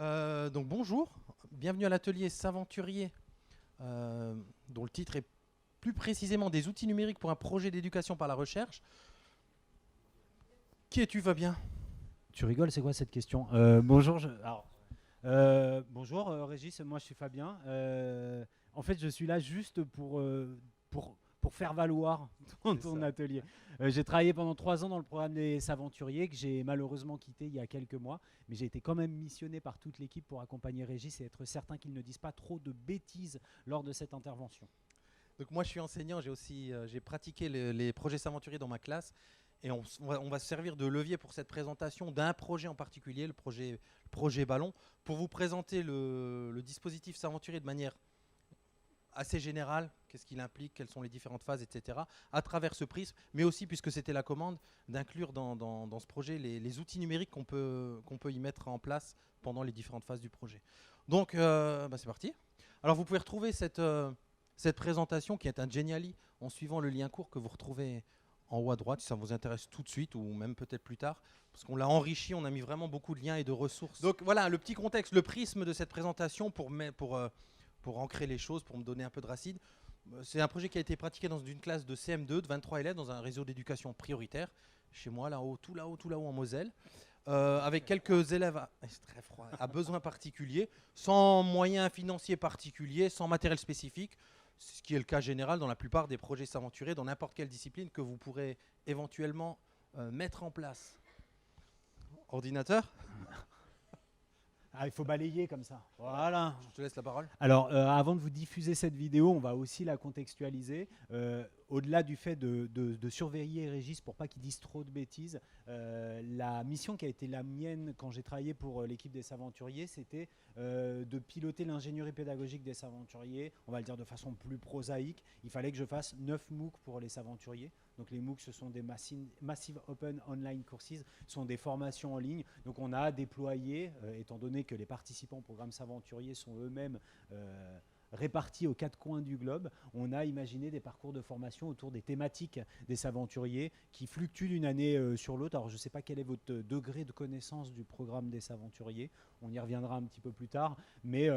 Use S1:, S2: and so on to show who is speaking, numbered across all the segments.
S1: Donc bonjour, bienvenue à l'atelier Saventurier, dont le titre est plus précisément des outils numériques pour un projet d'éducation par la recherche. Qui es-tu, Fabien?
S2: Tu rigoles, c'est quoi cette question? Bonjour, bonjour Régis, moi je suis Fabien. En fait, je suis là juste pour faire valoir ton atelier. J'ai travaillé pendant 3 ans dans le programme des Saventuriers, que j'ai malheureusement quitté il y a quelques mois, mais j'ai été quand même missionné par toute l'équipe pour accompagner Régis et être certain qu'il ne dise pas trop de bêtises lors de cette intervention.
S1: Donc moi je suis enseignant, j'ai pratiqué les projets Saventuriers dans ma classe et on va se servir de levier pour cette présentation d'un projet en particulier, le projet Ballon, pour vous présenter le dispositif Saventurier de manière assez générale, qu'est-ce qu'il implique, quelles sont les différentes phases, etc., à travers ce prisme, mais aussi, puisque c'était la commande, d'inclure dans ce projet les outils numériques qu'on peut y mettre en place pendant les différentes phases du projet. Donc, c'est parti. Alors, vous pouvez retrouver cette présentation qui est un Geniali en suivant le lien court que vous retrouvez en haut à droite, si ça vous intéresse tout de suite ou même peut-être plus tard, parce qu'on l'a enrichi, on a mis vraiment beaucoup de liens et de ressources. Donc voilà, le petit contexte, le prisme de cette présentation pour ancrer les choses, pour me donner un peu de racine. C'est un projet qui a été pratiqué dans une classe de CM2 de 23 élèves dans un réseau d'éducation prioritaire, chez moi, là-haut, tout là-haut, tout là-haut en Moselle, avec quelques élèves c'est très froid, à besoins particuliers, sans moyens financiers particuliers, sans matériel spécifique, ce qui est le cas général dans la plupart des projets Saventuriers, dans n'importe quelle discipline que vous pourrez éventuellement mettre en place. Ordinateur?
S2: Ah, il faut balayer comme ça. Voilà.
S1: Je te laisse la parole.
S2: Alors, avant de vous diffuser cette vidéo, on va aussi la contextualiser. Au-delà du fait de surveiller Régis pour pas qu'il dise trop de bêtises, la mission qui a été la mienne quand j'ai travaillé pour l'équipe des Saventuriers, c'était de piloter l'ingénierie pédagogique des Saventuriers, on va le dire de façon plus prosaïque. Il fallait que je fasse 9 MOOC pour les Saventuriers. Donc les MOOC, ce sont des Massive Open Online Courses, sont des formations en ligne. Donc on a déployé, étant donné que les participants au programme Saventurier sont eux-mêmes répartis aux 4 coins du globe, on a imaginé des parcours de formation autour des thématiques des Saventuriers qui fluctuent d'une année sur l'autre. Alors je ne sais pas quel est votre degré de connaissance du programme des Saventuriers, on y reviendra un petit peu plus tard, mais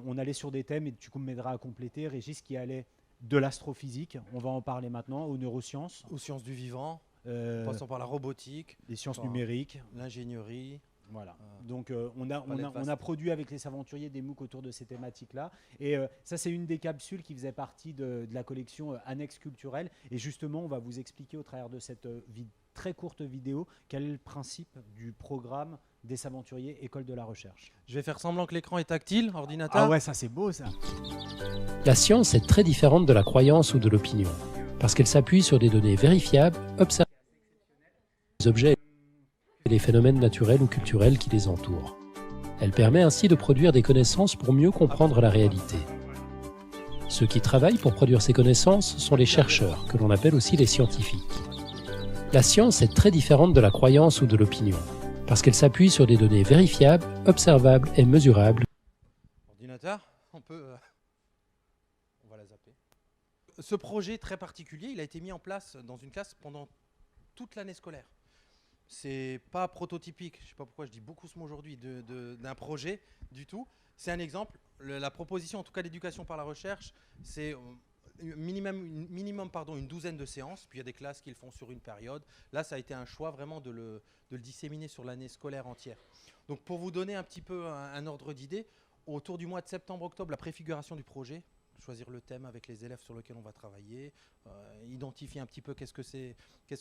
S2: on allait sur des thèmes, et tu m'aideras à compléter, Régis, qui allait de l'astrophysique, on va en parler maintenant, aux neurosciences,
S1: aux sciences du vivant, en passant par la robotique,
S2: les sciences numériques,
S1: l'ingénierie.
S2: Voilà. Donc on a produit avec les Saventuriers des MOOC autour de ces thématiques-là. Et ça, c'est une des capsules qui faisait partie de la collection Annexe culturelle. Et justement, on va vous expliquer au travers de cette très courte vidéo quel est le principe du programme des Saventuriers École de la Recherche.
S1: Je vais faire semblant que l'écran est tactile, ordinateur.
S2: Ah ouais, ça c'est beau ça.
S3: La science est très différente de la croyance ou de l'opinion, parce qu'elle s'appuie sur des données vérifiables, observées des objets et des phénomènes naturels ou culturels qui les entourent. Elle permet ainsi de produire des connaissances pour mieux comprendre la réalité. Ceux qui travaillent pour produire ces connaissances sont les chercheurs, que l'on appelle aussi les scientifiques. La science est très différente de la croyance ou de l'opinion, parce qu'elle s'appuie sur des données vérifiables, observables et mesurables.
S1: Ordinateur, on va la zapper. Ce projet très particulier, il a été mis en place dans une classe pendant toute l'année scolaire. C'est pas prototypique, je ne sais pas pourquoi je dis beaucoup ce mot aujourd'hui, d'un projet du tout. C'est un exemple. La proposition, en tout cas l'éducation par la recherche, c'est minimum une douzaine de séances, puis il y a des classes qui le font sur une période. Là, ça a été un choix vraiment de le disséminer sur l'année scolaire entière. Donc pour vous donner un petit peu un ordre d'idée, autour du mois de septembre-octobre, la préfiguration du projet, choisir le thème avec les élèves sur lequel on va travailler, identifier un petit peu qu'est-ce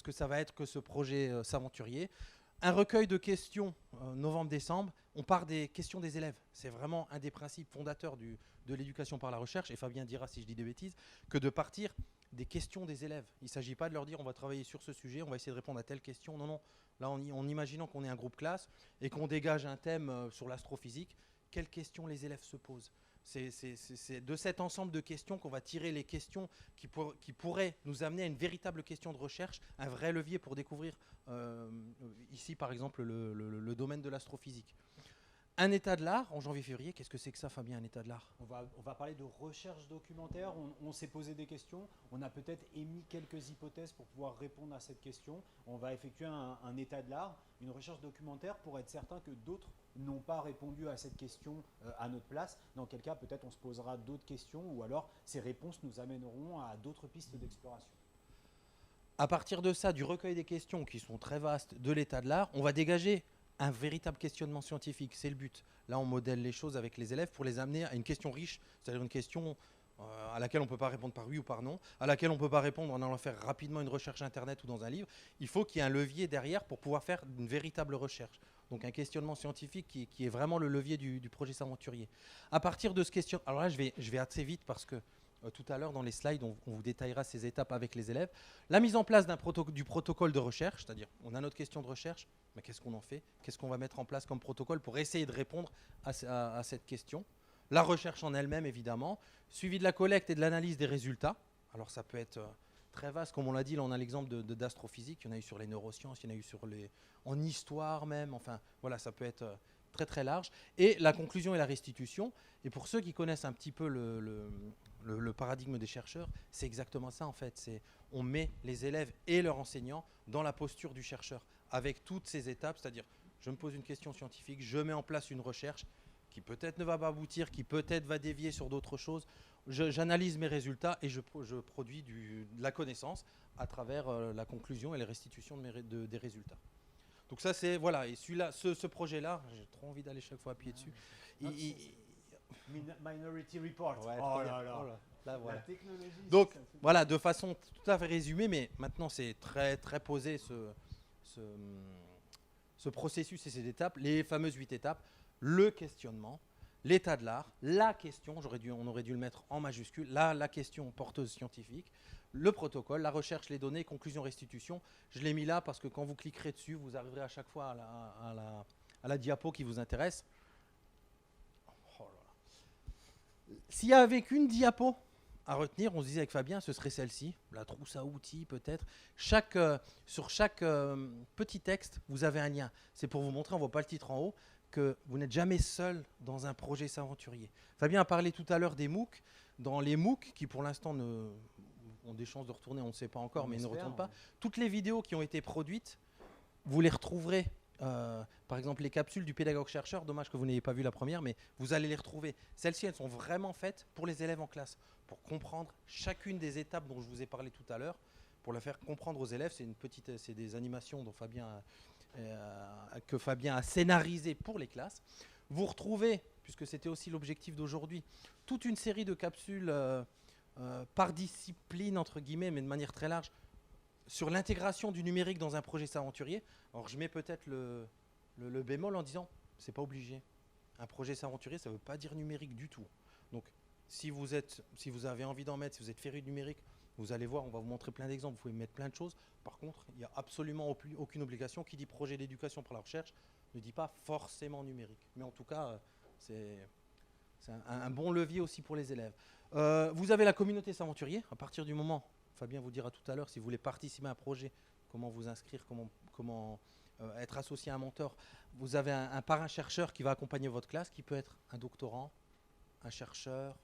S1: que ça va être que ce projet Saventurier. Un recueil de questions novembre-décembre, on part des questions des élèves. C'est vraiment un des principes fondateurs de l'éducation par la recherche, et Fabien dira si je dis des bêtises, que de partir des questions des élèves. Il ne s'agit pas de leur dire on va travailler sur ce sujet, on va essayer de répondre à telle question. Non, non. Là, en imaginant qu'on est un groupe classe et qu'on dégage un thème sur l'astrophysique, quelles questions les élèves se posent? C'est de cet ensemble de questions qu'on va tirer les questions qui pourraient nous amener à une véritable question de recherche, un vrai levier pour découvrir ici par exemple le domaine de l'astrophysique. Un état de l'art en janvier-février, qu'est-ce que c'est que ça, Fabien, un état de l'art?
S2: On va parler de recherche documentaire. On s'est posé des questions. On a peut-être émis quelques hypothèses pour pouvoir répondre à cette question. On va effectuer un état de l'art, une recherche documentaire pour être certain que d'autres n'ont pas répondu à cette question à notre place. Dans quel cas, peut-être on se posera d'autres questions ou alors ces réponses nous amèneront à d'autres pistes d'exploration.
S1: À partir de ça, du recueil des questions qui sont très vastes de l'état de l'art, on va dégager un véritable questionnement scientifique. C'est le but. Là, on modèle les choses avec les élèves pour les amener à une question riche, c'est-à-dire une question à laquelle on ne peut pas répondre par oui ou par non, à laquelle on ne peut pas répondre en allant faire rapidement une recherche internet ou dans un livre. Il faut qu'il y ait un levier derrière pour pouvoir faire une véritable recherche. Donc un questionnement scientifique qui est vraiment le levier du projet S'aventurier. À partir de ce question, alors là, je vais assez vite parce que tout à l'heure, dans les slides, on vous détaillera ces étapes avec les élèves. La mise en place du protocole de recherche, c'est-à-dire on a notre question de recherche, mais qu'est-ce qu'on en fait? Qu'est-ce qu'on va mettre en place comme protocole pour essayer de répondre à cette question? La recherche en elle-même, évidemment, suivi de la collecte et de l'analyse des résultats. Alors ça peut être très vaste, comme on l'a dit, là on a l'exemple d'astrophysique, il y en a eu sur les neurosciences, il y en a eu en histoire même, enfin voilà, ça peut être très très large. Et la conclusion et la restitution, et pour ceux qui connaissent un petit peu le paradigme des chercheurs, c'est exactement ça en fait. On met les élèves et leurs enseignants dans la posture du chercheur, avec toutes ces étapes, c'est-à-dire je me pose une question scientifique, je mets en place une recherche qui peut-être ne va pas aboutir, qui peut-être va dévier sur d'autres choses. J'analyse mes résultats et je produis de la connaissance à travers la conclusion et les restitutions des résultats. Donc ça c'est, voilà, et celui-là, ce projet-là, j'ai trop envie d'aller chaque fois appuyer dessus.
S2: Minority Report.
S1: Ouais,
S2: oh
S1: très
S2: là
S1: bien.
S2: là.
S1: Oh là, voilà.
S2: La technologie.
S1: Donc
S2: ça fait-
S1: voilà, de façon tout à fait résumée, mais maintenant c'est très très posé ce processus et ces étapes, les fameuses 8 étapes, le questionnement, l'état de l'art, la question, on aurait dû le mettre en majuscule, la question porteuse scientifique, le protocole, la recherche, les données, conclusion, restitution. Je l'ai mis là parce que quand vous cliquerez dessus, vous arriverez à chaque fois à la diapo qui vous intéresse. Oh là là. S'il y avait qu'une diapo à retenir, on se disait avec Fabien, ce serait celle-ci, la trousse à outils peut-être. Sur chaque petit texte, vous avez un lien. C'est pour vous montrer, on ne voit pas le titre en haut, que vous n'êtes jamais seul dans un projet S'aventurier. Fabien a parlé tout à l'heure des MOOC. Dans les MOOC, qui pour l'instant ont des chances de retourner, on ne sait pas encore, mais ils ne retournent pas. Toutes les vidéos qui ont été produites, vous les retrouverez. Par exemple, les capsules du pédagogue-chercheur, dommage que vous n'ayez pas vu la première, mais vous allez les retrouver. Celles-ci, elles sont vraiment faites pour les élèves en classe, pour comprendre chacune des étapes dont je vous ai parlé tout à l'heure, pour la faire comprendre aux élèves. C'est des animations dont que Fabien a scénarisé pour les classes. Vous retrouvez, puisque c'était aussi l'objectif d'aujourd'hui, toute une série de capsules par discipline, entre guillemets, mais de manière très large, sur l'intégration du numérique dans un projet S'aventurier. Alors je mets peut-être le bémol en disant, c'est pas obligé. Un projet S'aventurier, ça ne veut pas dire numérique du tout. Donc si vous avez envie d'en mettre, si vous êtes féru de numérique, vous allez voir, on va vous montrer plein d'exemples, vous pouvez mettre plein de choses. Par contre, il n'y a absolument aucune obligation. Qui dit projet d'éducation pour la recherche ne dit pas forcément numérique. Mais en tout cas, c'est un bon levier aussi pour les élèves. Vous avez la communauté S'aventurier. À partir du moment, Fabien vous dira tout à l'heure, si vous voulez participer à un projet, comment vous inscrire, comment être associé à un mentor. Vous avez un parrain-chercheur qui va accompagner votre classe, qui peut être un doctorant, un chercheur,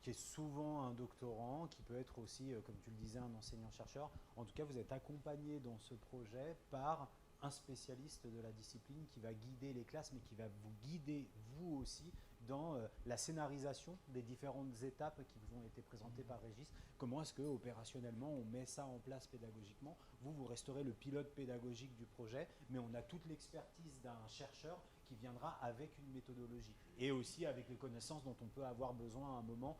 S2: qui est souvent un doctorant, qui peut être aussi, comme tu le disais, un enseignant-chercheur. En tout cas, vous êtes accompagné dans ce projet par un spécialiste de la discipline qui va guider les classes, mais qui va vous guider vous aussi dans la scénarisation des différentes étapes qui vous ont été présentées par Régis. Comment est-ce que opérationnellement on met ça en place pédagogiquement? Vous resterez le pilote pédagogique du projet, mais on a toute l'expertise d'un chercheur qui viendra avec une méthodologie et aussi avec les connaissances dont on peut avoir besoin à un moment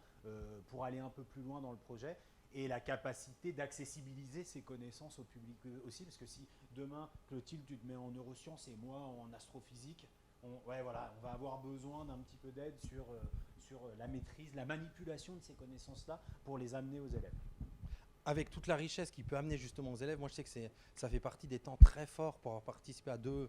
S2: pour aller un peu plus loin dans le projet, et la capacité d'accessibiliser ces connaissances au public aussi, parce que si demain, Clotilde, tu te mets en neurosciences et moi en astrophysique, on va avoir besoin d'un petit peu d'aide sur la maîtrise, la manipulation de ces connaissances-là pour les amener aux élèves.
S1: Avec toute la richesse qu'il peut amener justement aux élèves, moi je sais que ça fait partie des temps très forts pour avoir participé à deux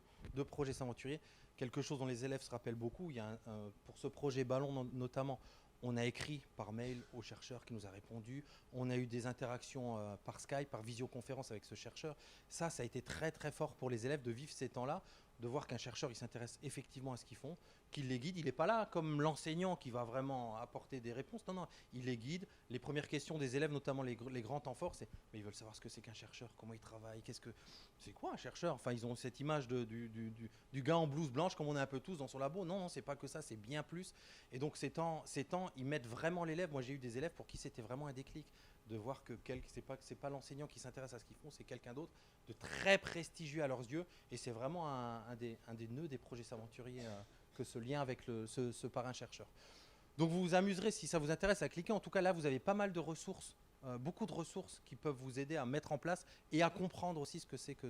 S1: projets S'aventurier. Quelque chose dont les élèves se rappellent beaucoup. Il y a pour ce projet Ballon notamment, on a écrit par mail au chercheur qui nous a répondu. On a eu des interactions par Skype, par visioconférence avec ce chercheur. Ça a été très très fort pour les élèves de vivre ces temps-là, de voir qu'un chercheur il s'intéresse effectivement à ce qu'ils font, qu'il les guide. Il n'est pas là comme l'enseignant qui va vraiment apporter des réponses. Non, non, il les guide. Les premières questions des élèves, notamment les grands temps forts, c'est mais ils veulent savoir ce que c'est qu'un chercheur, comment il travaille, c'est quoi un chercheur. Enfin, ils ont cette image du gars en blouse blanche comme on est un peu tous dans son labo. Non, non, c'est pas que ça, c'est bien plus. Et donc ces temps, ils mettent vraiment l'élève. Moi, j'ai eu des élèves pour qui c'était vraiment un déclic de voir que c'est pas l'enseignant qui s'intéresse à ce qu'ils font, c'est quelqu'un d'autre de très prestigieux à leurs yeux. Et c'est vraiment un des nœuds des projets Saventuriers que ce lien avec ce parrain chercheur. Donc vous vous amuserez si ça vous intéresse à cliquer. En tout cas là vous avez pas mal de ressources, beaucoup de ressources qui peuvent vous aider à mettre en place et à comprendre aussi ce que c'est que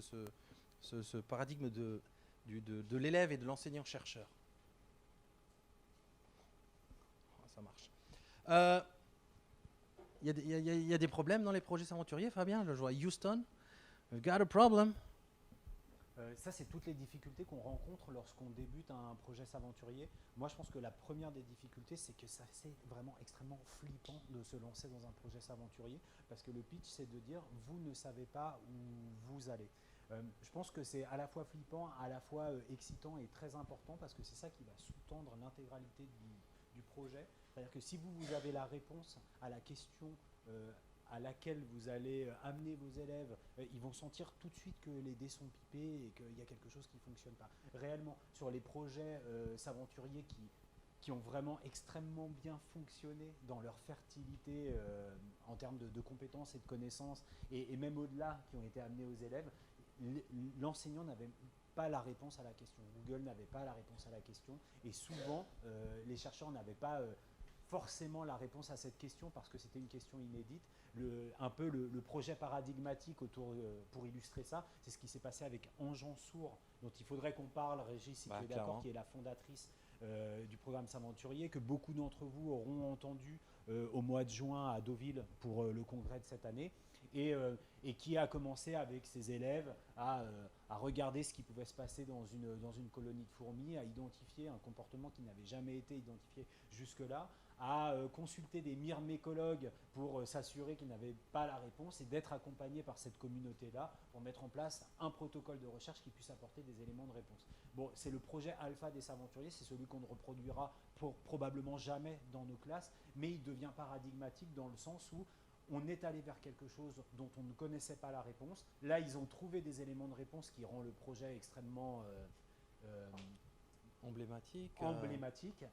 S1: ce paradigme de l'élève et de l'enseignant chercheur. Ça marche. Il y a des problèmes dans les projets Saventuriers, Fabien? Je vois Houston, we've got a problem.
S2: Ça, c'est toutes les difficultés qu'on rencontre lorsqu'on débute un projet Saventurier. Moi, je pense que la première des difficultés, c'est que c'est vraiment extrêmement flippant de se lancer dans un projet Saventurier, parce que le pitch, c'est de dire, vous ne savez pas où vous allez. Je pense que c'est à la fois flippant, à la fois excitant et très important, parce que c'est ça qui va sous-tendre l'intégralité du projet. C'est-à-dire que si vous avez la réponse à la question à laquelle vous allez amener vos élèves, ils vont sentir tout de suite que les dés sont pipés et qu'il y a quelque chose qui ne fonctionne pas. Réellement, sur les projets Saventuriers qui ont vraiment extrêmement bien fonctionné dans leur fertilité en termes de compétences et de connaissances, et même au-delà, qui ont été amenés aux élèves, l'enseignant n'avait pas la réponse à la question. Google n'avait pas la réponse à la question, et souvent, les chercheurs n'avaient pas forcément la réponse à cette question parce que c'était une question inédite. Un peu le projet paradigmatique pour illustrer ça, c'est ce qui s'est passé avec Enjean Sourd, dont il faudrait qu'on parle, Régis, si tu es d'accord, qui est la fondatrice du programme Saventurier, que beaucoup d'entre vous auront entendu au mois de juin à Deauville pour le congrès de cette année, et qui a commencé avec ses élèves à regarder ce qui pouvait se passer dans une colonie de fourmis, à identifier un comportement qui n'avait jamais été identifié jusque-là, à consulter des myrmécologues pour s'assurer qu'ils n'avaient pas la réponse, et d'être accompagnés par cette communauté-là pour mettre en place un protocole de recherche qui puisse apporter des éléments de réponse. Bon, c'est le projet alpha des Saventuriers, c'est celui qu'on ne reproduira probablement jamais dans nos classes, mais il devient paradigmatique dans le sens où on est allé vers quelque chose dont on ne connaissait pas la réponse. Là, ils ont trouvé des éléments de réponse qui rend le projet extrêmement emblématique.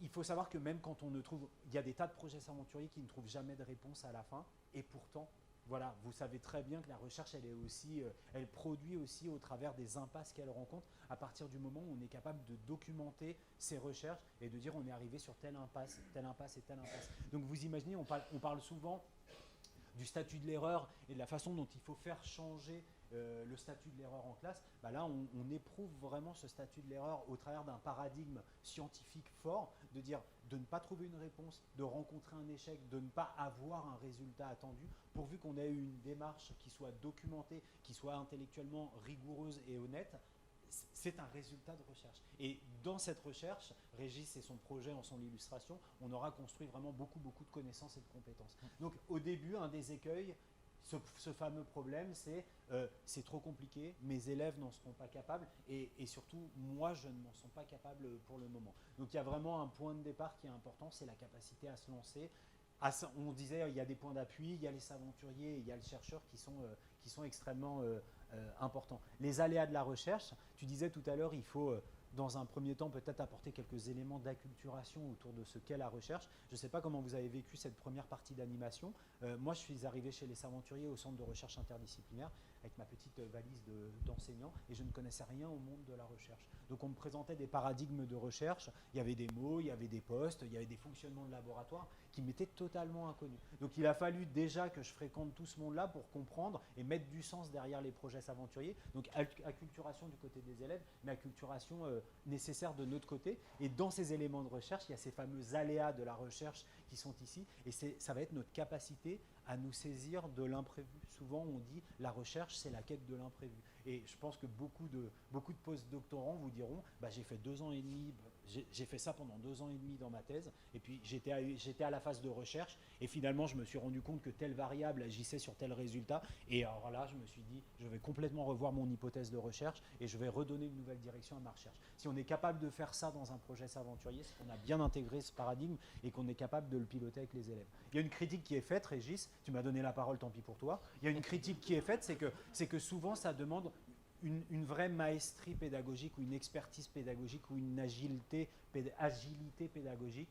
S2: Il faut savoir que même quand on ne trouve... Il y a des tas de projets Saventuriers qui ne trouvent jamais de réponse à la fin. Et pourtant, voilà, vous savez très bien que la recherche, elle produit aussi au travers des impasses qu'elle rencontre, à partir du moment où on est capable de documenter ses recherches et de dire on est arrivé sur telle impasse et telle impasse. Donc vous imaginez, on parle souvent du statut de l'erreur et de la façon dont il faut faire changer le statut de l'erreur en classe. Bah là, on éprouve vraiment ce statut de l'erreur au travers d'un paradigme scientifique fort, de dire de ne pas trouver une réponse, de rencontrer un échec, de ne pas avoir un résultat attendu, pourvu qu'on ait une démarche qui soit documentée, qui soit intellectuellement rigoureuse et honnête. C'est un résultat de recherche. Et dans cette recherche, Régis et son projet en sont l'illustration, on aura construit vraiment beaucoup de connaissances et de compétences. Donc au début, un des écueils, ce fameux problème, c'est trop compliqué, mes élèves n'en seront pas capables, et surtout, moi, je ne m'en sens pas capable pour le moment. Donc il y a vraiment un point de départ qui est important, c'est la capacité à se lancer. On disait, il y a des points d'appui, il y a les Saventuriers, il y a le chercheur qui sont extrêmement importants. Les aléas de la recherche, tu disais tout à l'heure, il faut dans un premier temps peut-être apporter quelques éléments d'acculturation autour de ce qu'est la recherche. Je ne sais pas comment vous avez vécu cette première partie d'animation. Moi, je suis arrivé chez les Saventuriers au centre de recherche interdisciplinaire avec ma petite valise d'enseignant, et je ne connaissais rien au monde de la recherche. Donc on me présentait des paradigmes de recherche, il y avait des mots, il y avait des postes, il y avait des fonctionnements de laboratoire qui m'étaient totalement inconnus. Donc il a fallu déjà que je fréquente tout ce monde-là pour comprendre et mettre du sens derrière les projets Saventuriers. Donc acculturation du côté des élèves, mais acculturation nécessaire de notre côté. Et dans ces éléments de recherche, il y a ces fameux aléas de la recherche qui sont ici, et ça va être notre capacité à nous saisir de l'imprévu. Souvent, on dit la recherche, c'est la quête de l'imprévu. Et je pense que beaucoup de post-doctorants vous diront, j'ai fait 2 ans et demi, J'ai fait ça pendant 2 ans et demi dans ma thèse, et puis j'étais à la phase de recherche, et finalement je me suis rendu compte que telle variable agissait sur tel résultat, et alors là je me suis dit, je vais complètement revoir mon hypothèse de recherche, et je vais redonner une nouvelle direction à ma recherche. Si on est capable de faire ça dans un projet S'aventurier, c'est qu'on a bien intégré ce paradigme, et qu'on est capable de le piloter avec les élèves. Il y a une critique qui est faite, Régis, tu m'as donné la parole, tant pis pour toi, il y a une critique qui est faite, c'est que souvent ça demande une vraie maestrie pédagogique ou une expertise pédagogique ou une agilité pédagogique.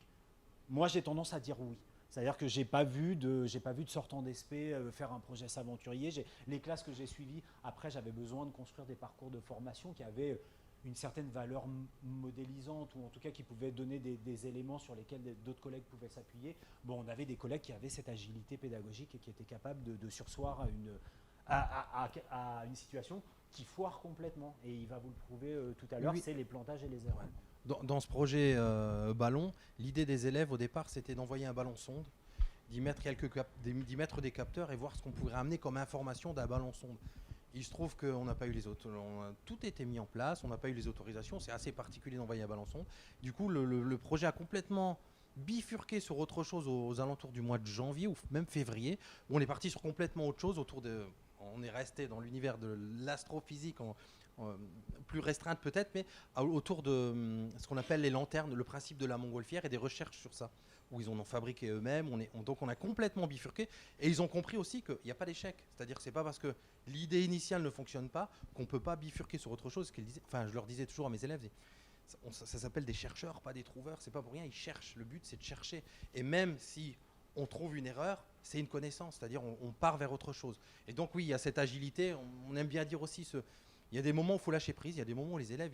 S2: Moi, j'ai tendance à dire oui. C'est-à-dire que j'ai pas vu de sortant d'ESP faire un projet S'aventurier. Les classes que j'ai suivies, après, j'avais besoin de construire des parcours de formation qui avaient une certaine valeur modélisante, ou en tout cas qui pouvaient donner des éléments sur lesquels d'autres collègues pouvaient s'appuyer. Bon, on avait des collègues qui avaient cette agilité pédagogique et qui étaient capables de surseoir à une situation qui foire complètement, et il va vous le prouver tout à l'heure, c'est les plantages et les erreurs.
S1: Dans ce projet ballon, l'idée des élèves au départ, c'était d'envoyer un ballon sonde, d'y mettre des capteurs et voir ce qu'on pourrait amener comme information d'un ballon sonde. Il se trouve qu'on n'a pas eu tout était mis en place, on n'a pas eu les autorisations, c'est assez particulier d'envoyer un ballon sonde. Du coup, le projet a complètement bifurqué sur autre chose aux alentours du mois de janvier ou même février, où on est parti sur complètement autre chose on est resté dans l'univers de l'astrophysique plus restreinte peut-être, mais autour de ce qu'on appelle les lanternes, le principe de la montgolfière et des recherches sur ça, où ils en ont fabriqué eux-mêmes. Donc on a complètement bifurqué, et ils ont compris aussi qu'il n'y a pas d'échec. C'est-à-dire que c'est pas parce que l'idée initiale ne fonctionne pas qu'on ne peut pas bifurquer sur autre chose. Je leur disais toujours à mes élèves, ça s'appelle des chercheurs, pas des trouveurs, c'est pas pour rien, ils cherchent. Le but, c'est de chercher. Et même si on trouve une erreur, c'est une connaissance, c'est-à-dire on part vers autre chose. Et donc oui, il y a cette agilité, on aime bien dire aussi, il y a des moments où il faut lâcher prise, il y a des moments où les élèves,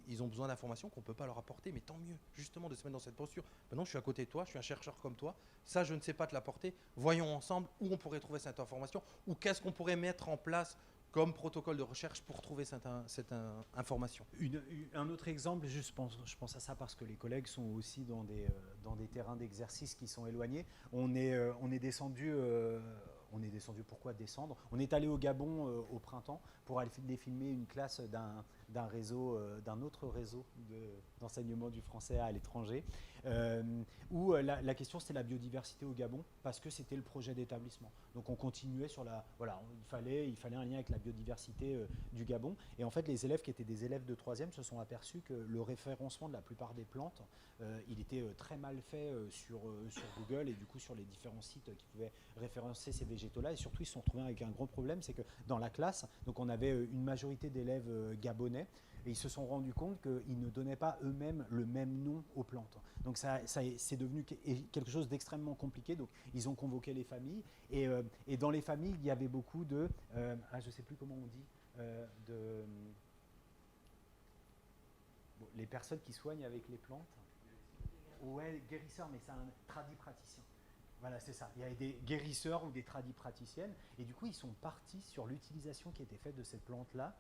S1: ils ont besoin d'informations qu'on ne peut pas leur apporter, mais tant mieux, justement, de se mettre dans cette posture. Maintenant, je suis à côté de toi, je suis un chercheur comme toi, ça, je ne sais pas te l'apporter, voyons ensemble où on pourrait trouver cette information, ou qu'est-ce qu'on pourrait mettre en place comme protocole de recherche pour trouver cette information.
S2: Un autre exemple, je pense à ça parce que les collègues sont aussi dans des terrains d'exercice qui sont éloignés. On est descendu, pourquoi descendre? On est allé au Gabon au printemps pour aller filmer une classe d'un autre réseau d'enseignement du français à l'étranger, où la question c'était la biodiversité au Gabon, parce que c'était le projet d'établissement. Donc on continuait sur il fallait un lien avec la biodiversité du Gabon, et en fait les élèves qui étaient des élèves de 3e se sont aperçus que le référencement de la plupart des plantes, il était très mal fait sur Google, et du coup sur les différents sites qui pouvaient référencer ces végétaux-là, et surtout ils se sont retrouvés avec un gros problème, c'est que dans la classe, donc on avait une majorité d'élèves gabonais, et ils se sont rendus compte qu'ils ne donnaient pas eux-mêmes le même nom aux plantes. Donc c'est devenu quelque chose d'extrêmement compliqué. Donc ils ont convoqué les familles, et dans les familles, il y avait beaucoup je ne sais plus comment on dit, les personnes qui soignent avec les plantes. Ouais, guérisseurs, mais c'est un tradipraticien. Voilà, c'est ça. Il y avait des guérisseurs ou des tradipraticiennes, et du coup, ils sont partis sur l'utilisation qui était faite de cette plante-là.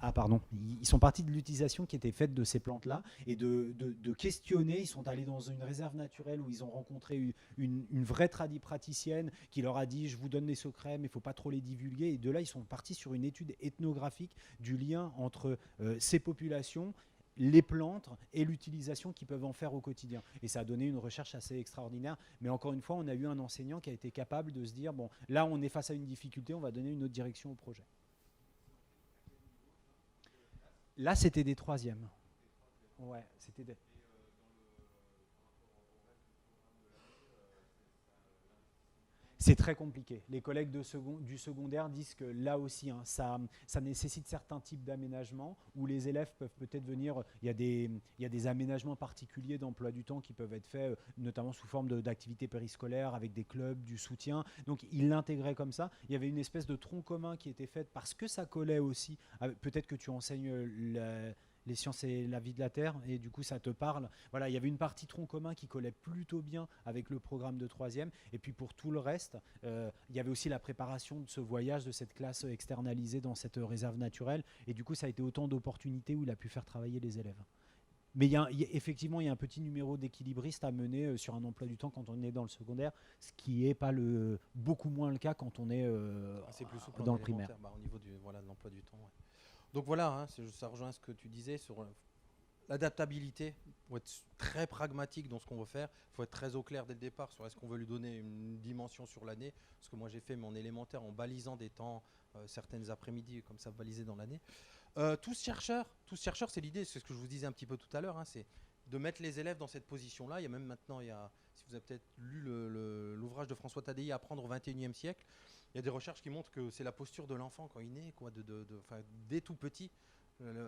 S2: Ah pardon, ils sont partis de l'utilisation qui était faite de ces plantes-là, et de questionner. Ils sont allés dans une réserve naturelle où ils ont rencontré une vraie tradipraticienne qui leur a dit « je vous donne les secrets, mais il ne faut pas trop les divulguer ». Et de là, ils sont partis sur une étude ethnographique du lien entre ces populations, les plantes et l'utilisation qu'ils peuvent en faire au quotidien. Et ça a donné une recherche assez extraordinaire. Mais encore une fois, on a eu un enseignant qui a été capable de se dire « bon, là, on est face à une difficulté, on va donner une autre direction au projet ». Là, c'était des 3e. Ouais, c'était des... C'est très compliqué. Les collègues du secondaire disent que là aussi, ça nécessite certains types d'aménagements où les élèves peuvent peut-être venir. Il y a des aménagements particuliers d'emploi du temps qui peuvent être faits, notamment sous forme d'activités périscolaires avec des clubs, du soutien. Donc, ils l'intégraient comme ça. Il y avait une espèce de tronc commun qui était fait parce que ça collait aussi. Peut-être que tu enseignes les sciences et la vie de la Terre, et du coup ça te parle. Voilà, il y avait une partie tronc commun qui collait plutôt bien avec le programme de 3e, et puis pour tout le reste, il y avait aussi la préparation de ce voyage, de cette classe externalisée dans cette réserve naturelle, et du coup ça a été autant d'opportunités où il a pu faire travailler les élèves. Mais effectivement, il y a un petit numéro d'équilibriste à mener sur un emploi du temps quand on est dans le secondaire, ce qui n'est pas beaucoup moins le cas quand on est
S1: c'est plus souple
S2: dans le primaire.
S1: Au niveau de l'emploi du temps. Ouais. Donc voilà, ça rejoint ce que tu disais sur l'adaptabilité, il faut être très pragmatique dans ce qu'on veut faire, il faut être très au clair dès le départ sur est-ce qu'on veut lui donner une dimension sur l'année, parce que moi j'ai fait mon élémentaire en balisant des temps, certaines après-midi comme ça balisé dans l'année. Tous chercheurs, c'est l'idée, c'est ce que je vous disais un petit peu tout à l'heure, hein, c'est de mettre les élèves dans cette position-là. Il y a même maintenant, si vous avez peut-être lu l'ouvrage de François Tadei, Apprendre au XXIe siècle, il y a des recherches qui montrent que c'est la posture de l'enfant quand il naît, quoi, dès tout petit.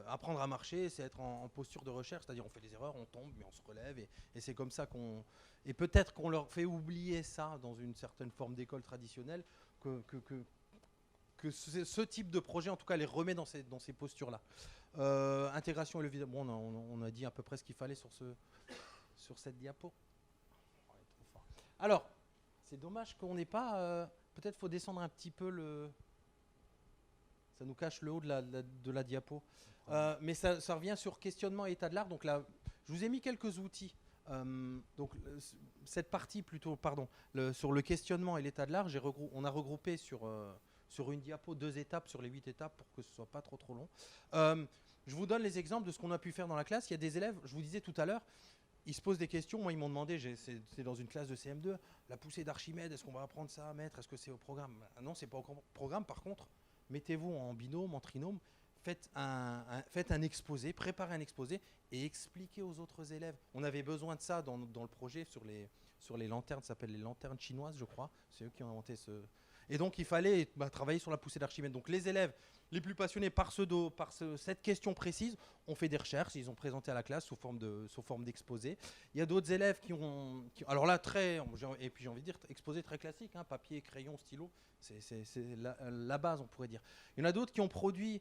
S1: Apprendre à marcher, c'est être en posture de recherche, c'est-à-dire on fait des erreurs, on tombe, mais on se relève, et c'est comme ça qu'on... Et peut-être qu'on leur fait oublier ça dans une certaine forme d'école traditionnelle, que ce type de projet, en tout cas, les remet dans ces postures-là. Intégration et le vide. Bon, on a dit à peu près ce qu'il fallait sur cette diapo. Alors, c'est dommage qu'on n'ait pas... peut-être faut descendre un petit peu le... Ça nous cache le haut de la diapo. Mais ça revient sur questionnement et état de l'art. Donc là, je vous ai mis quelques outils. Donc cette partie plutôt, pardon, sur le questionnement et l'état de l'art, on a regroupé sur une diapo 2 étapes sur les 8 étapes pour que ce soit pas trop long. Je vous donne les exemples de ce qu'on a pu faire dans la classe. Il y a des élèves, je vous disais tout à l'heure, ils se posent des questions. Moi, ils m'ont demandé, c'est dans une classe de CM2, la poussée d'Archimède, est-ce qu'on va apprendre ça à mettre? Est-ce que c'est au programme? Non, c'est pas au programme. Par contre, mettez-vous en binôme, en trinôme, faites un exposé, préparez un exposé et expliquez aux autres élèves. On avait besoin de ça dans le projet sur les lanternes, ça s'appelle les lanternes chinoises, je crois. C'est eux qui ont inventé ce... Et donc, il fallait travailler sur la poussée d'Archimède. Donc, les élèves les plus passionnés par cette question précise ont fait des recherches. Ils ont présenté à la classe sous forme d'exposé. Il y a d'autres élèves qui ont... alors là, et puis j'ai envie de dire, exposé très classique, hein, papier, crayon, stylo. C'est la base, on pourrait dire. Il y en a d'autres qui ont produit,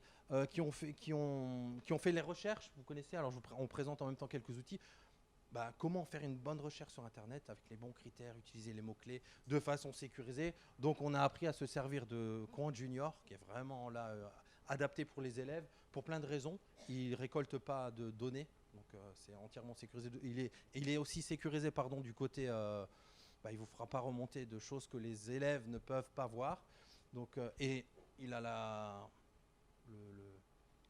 S1: qui ont fait les recherches. Vous connaissez, alors on présente en même temps quelques outils. Comment faire une bonne recherche sur Internet avec les bons critères, utiliser les mots-clés de façon sécurisée. Donc on a appris à se servir de Quant Junior, qui est vraiment là adapté pour les élèves, pour plein de raisons. Il ne récolte pas de données, donc c'est entièrement sécurisé. Il est aussi sécurisé du côté... il ne vous fera pas remonter de choses que les élèves ne peuvent pas voir. Donc, et il a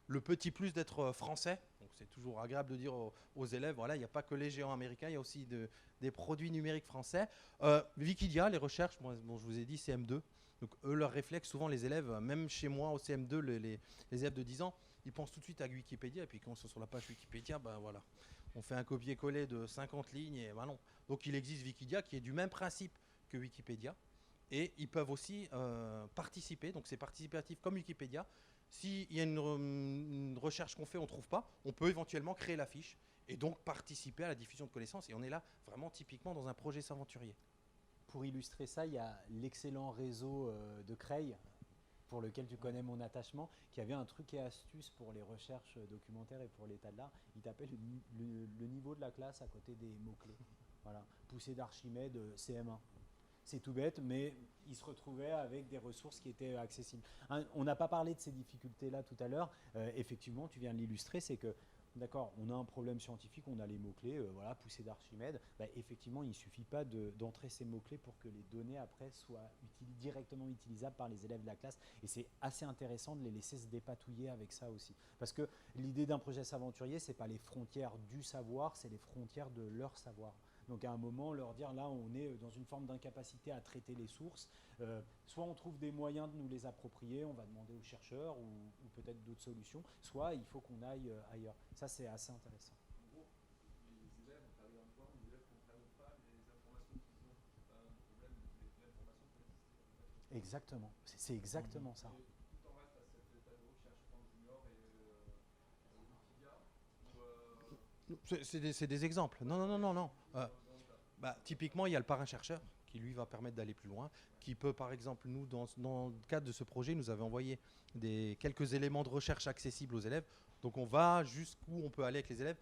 S1: le petit plus d'être français, donc c'est toujours agréable de dire aux élèves, voilà, il n'y a pas que les géants américains, il y a aussi des produits numériques français. Wikidia, les recherches, je vous ai dit CM2, donc eux, leur réflexe, souvent les élèves, même chez moi au CM2, les élèves de 10 ans, ils pensent tout de suite à Wikipédia, et puis quand ils sont sur la page Wikipédia, voilà, on fait un copier-coller de 50 lignes, et non. Donc il existe Wikidia qui est du même principe que Wikipédia, et ils peuvent aussi participer, donc c'est participatif comme Wikipédia. S'il y a une recherche qu'on fait, on ne trouve pas, on peut éventuellement créer la fiche et donc participer à la diffusion de connaissances. Et on est là vraiment typiquement dans un projet s'aventurier.
S2: Pour illustrer ça, il y a l'excellent réseau de Creil, pour lequel tu connais mon attachement, qui avait un truc et astuce pour les recherches documentaires et pour l'état de l'art. Il t'appelle le niveau de la classe à côté des mots-clés. Voilà, poussée d'Archimède, CM1. C'est tout bête, mais il se retrouvait avec des ressources qui étaient accessibles. On n'a pas parlé de ces difficultés-là tout à l'heure. Effectivement, tu viens de l'illustrer, c'est que, d'accord, on a un problème scientifique, on a les mots-clés, voilà, poussée d'Archimède. Effectivement, il ne suffit pas d'entrer ces mots-clés pour que les données, après, soient directement utilisables par les élèves de la classe. Et c'est assez intéressant de les laisser se dépatouiller avec ça aussi. Parce que l'idée d'un projet s'aventurier, ce n'est pas les frontières du savoir, c'est les frontières de leur savoir. Donc à un moment, leur dire, là, on est dans une forme d'incapacité à traiter les sources. Soit on trouve des moyens de nous les approprier, on va demander aux chercheurs ou peut-être d'autres solutions, soit il faut qu'on aille ailleurs. Ça, c'est assez intéressant.
S4: En gros, les élèves, on travaille en point, les élèves ne comprennent pas les informations qu'ils ont. C'est pas un problème, l'information peut exister.
S2: Exactement, c'est exactement ça.
S4: Et tout en reste à cet état de recherche Quant Junior et Wikidia
S1: C'est des exemples. Non. Typiquement, il y a le parrain-chercheur qui, lui, va permettre d'aller plus loin, qui peut, par exemple, nous, dans le cadre de ce projet, nous avait envoyé quelques éléments de recherche accessibles aux élèves. Donc, on va jusqu'où on peut aller avec les élèves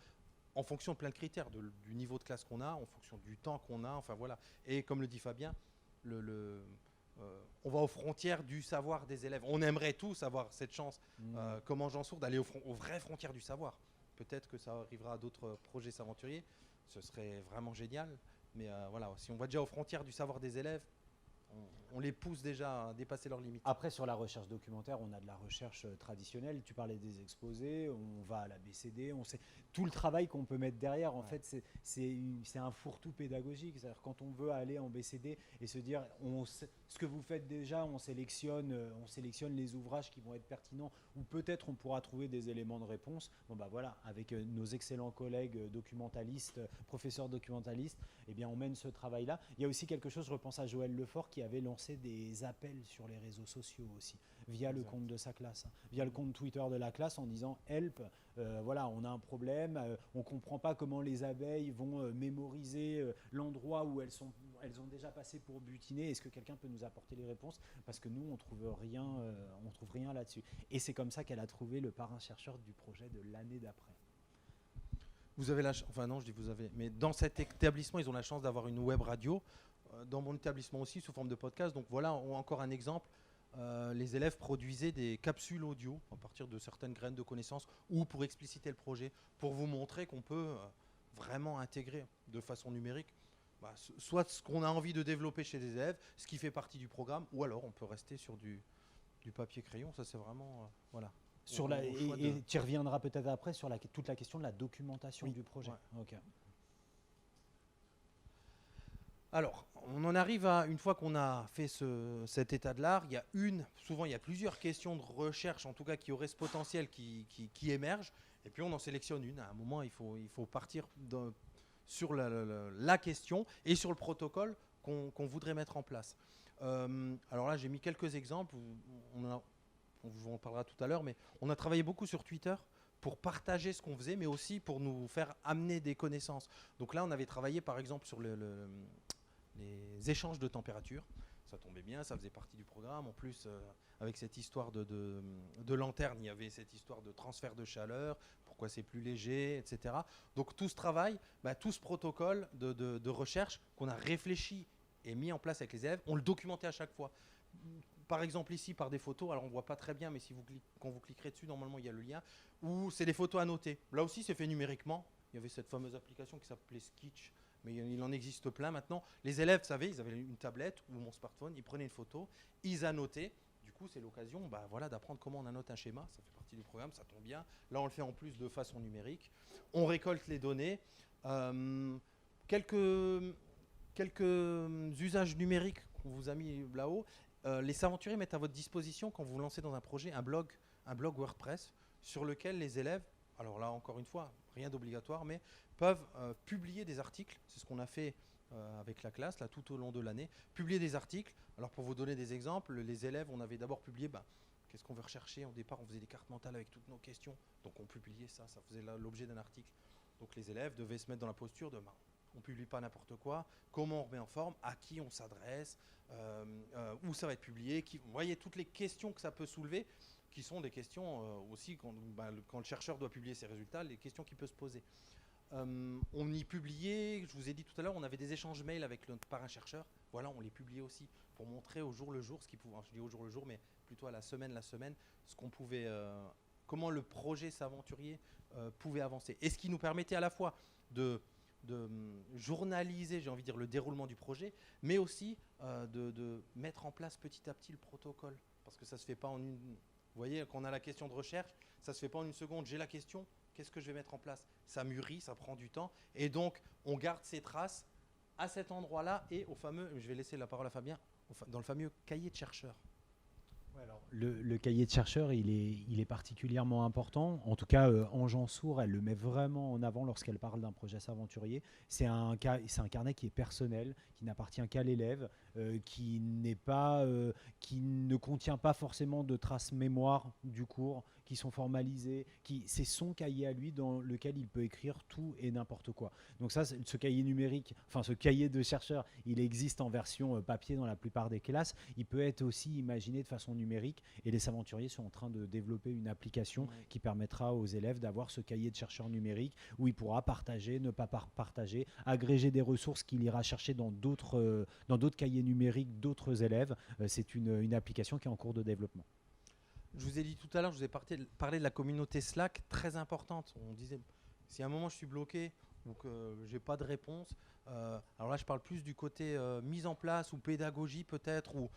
S1: en fonction de plein de critères, du niveau de classe qu'on a, en fonction du temps qu'on a, enfin voilà. Et comme le dit Fabien, on va aux frontières du savoir des élèves. On aimerait tous avoir cette chance, comme Jean Sourd, d'aller aux vraies frontières du savoir. Peut-être que ça arrivera à d'autres projets s'aventuriers, ce serait vraiment génial. Mais voilà, si on va déjà aux frontières du savoir des élèves, on les pousse déjà à dépasser leurs limites.
S2: Après, sur la recherche documentaire, on a de la recherche traditionnelle. Tu parlais des exposés, on va à la BCD, on sait tout le travail qu'on peut mettre derrière. En fait, c'est un fourre-tout pédagogique. C'est-à-dire quand on veut aller en BCD et se dire, ce que vous faites déjà, on sélectionne les ouvrages qui vont être pertinents, ou peut-être on pourra trouver des éléments de réponse. Bon bah voilà, avec nos excellents collègues documentalistes, professeurs documentalistes, eh bien on mène ce travail-là. Il y a aussi quelque chose, je repense à Joël Lefort qui avait lancé des appels sur les réseaux sociaux aussi, via le compte de sa classe, via le compte Twitter de la classe en disant « Help, voilà, on a un problème, on ne comprend pas comment les abeilles vont mémoriser l'endroit où elles ont déjà passé pour butiner. Est-ce que quelqu'un peut nous apporter les réponses? Parce que nous, on trouve rien là-dessus. » Et c'est comme ça qu'elle a trouvé le parrain chercheur du projet de l'année d'après.
S1: Vous avez enfin non, je dis vous avez, mais dans cet établissement, ils ont la chance d'avoir une web radio. Dans mon établissement aussi, sous forme de podcast. Donc voilà, encore un exemple. Les élèves produisaient des capsules audio à partir de certaines graines de connaissances ou pour expliciter le projet, pour vous montrer qu'on peut vraiment intégrer de façon numérique soit ce qu'on a envie de développer chez des élèves, ce qui fait partie du programme, ou alors on peut rester sur du papier-crayon. Ça, c'est vraiment... voilà.
S2: Et tu reviendras peut-être après sur toute la question de la documentation du projet.
S1: Ouais.
S2: Okay.
S1: Alors, on en arrive à, une fois qu'on a fait cet état de l'art, souvent il y a plusieurs questions de recherche, en tout cas qui auraient ce potentiel qui émergent, et puis on en sélectionne une. À un moment, il faut partir sur la question et sur le protocole qu'on voudrait mettre en place. Alors là, j'ai mis quelques exemples, on vous en parlera tout à l'heure, mais on a travaillé beaucoup sur Twitter pour partager ce qu'on faisait, mais aussi pour nous faire amener des connaissances. Donc là, on avait travaillé par exemple sur les échanges de température. Ça tombait bien, ça faisait partie du programme. En plus, avec cette histoire de lanterne, il y avait cette histoire de transfert de chaleur, pourquoi c'est plus léger, etc. Donc tout ce travail, tout ce protocole de recherche qu'on a réfléchi et mis en place avec les élèves, on le documentait à chaque fois. Par exemple ici, par des photos, alors on ne voit pas très bien, mais quand vous cliquerez dessus, normalement il y a le lien, où c'est des photos annotées. Là aussi, c'est fait numériquement. Il y avait cette fameuse application qui s'appelait Sketch, mais il en existe plein maintenant. Les élèves, vous savez, ils avaient une tablette ou mon smartphone, ils prenaient une photo, ils annotaient. Du coup, c'est l'occasion d'apprendre comment on annote un schéma. Ça fait partie du programme, ça tombe bien. Là, on le fait en plus de façon numérique. On récolte les données. Quelques usages numériques qu'on vous a mis là-haut. Les Saventuriers mettent à votre disposition, quand vous vous lancez dans un projet, un blog WordPress sur lequel les élèves, alors là encore une fois, rien d'obligatoire, mais peuvent publier des articles. C'est ce qu'on a fait avec la classe là, tout au long de l'année. Publier des articles. Alors pour vous donner des exemples, les élèves, on avait d'abord publié qu'est-ce qu'on veut rechercher. Au départ, on faisait des cartes mentales avec toutes nos questions. Donc on publiait ça faisait l'objet d'un article. Donc les élèves devaient se mettre dans la posture de on ne publie pas n'importe quoi, comment on remet en forme, à qui on s'adresse, où ça va être publié. Vous voyez toutes les questions que ça peut soulever, qui sont des questions aussi, quand le chercheur doit publier ses résultats, les questions qu'il peut se poser. On y publiait, je vous ai dit tout à l'heure, on avait des échanges mails avec notre parrain-chercheur. Voilà, on les publiait aussi pour montrer au jour le jour, je dis au jour le jour, mais plutôt à la semaine, ce qu'on pouvait, comment le projet Saventurier pouvait avancer. Et ce qui nous permettait à la fois de journaliser, j'ai envie de dire, le déroulement du projet, mais aussi de mettre en place petit à petit le protocole. Parce que ça ne se fait pas en une... Vous voyez, quand on a la question de recherche, ça ne se fait pas en une seconde. J'ai la question, qu'est-ce que je vais mettre en place? Ça mûrit, ça prend du temps. Et donc, on garde ces traces à cet endroit-là et au fameux, je vais laisser la parole à Fabien, dans le fameux cahier de chercheur.
S2: Ouais, alors, le cahier de chercheur, il est particulièrement important. En tout cas, Ange Sourd, elle le met vraiment en avant lorsqu'elle parle d'un projet Saventurier. C'est un carnet qui est personnel, qui n'appartient qu'à l'élève, qui ne contient pas forcément de traces mémoire du cours, qui sont formalisées. C'est son cahier à lui dans lequel il peut écrire tout et n'importe quoi. Donc ça, ce cahier numérique, enfin ce cahier de chercheur, il existe en version papier dans la plupart des classes. Il peut être aussi imaginé de façon numérique, et les Saventuriers sont en train de développer une application qui permettra aux élèves d'avoir ce cahier de chercheur numérique où il pourra partager, ne pas partager, agréger des ressources qu'il ira chercher dans d'autres cahiers numériques d'autres élèves. C'est une application qui est en cours de développement.
S1: Je vous ai dit tout à l'heure, je vous ai parlé de la communauté Slack, très importante. On disait, si à un moment je suis bloqué, Donc j'ai pas de réponse. Alors là, je parle plus du côté mise en place ou pédagogie peut-être, ou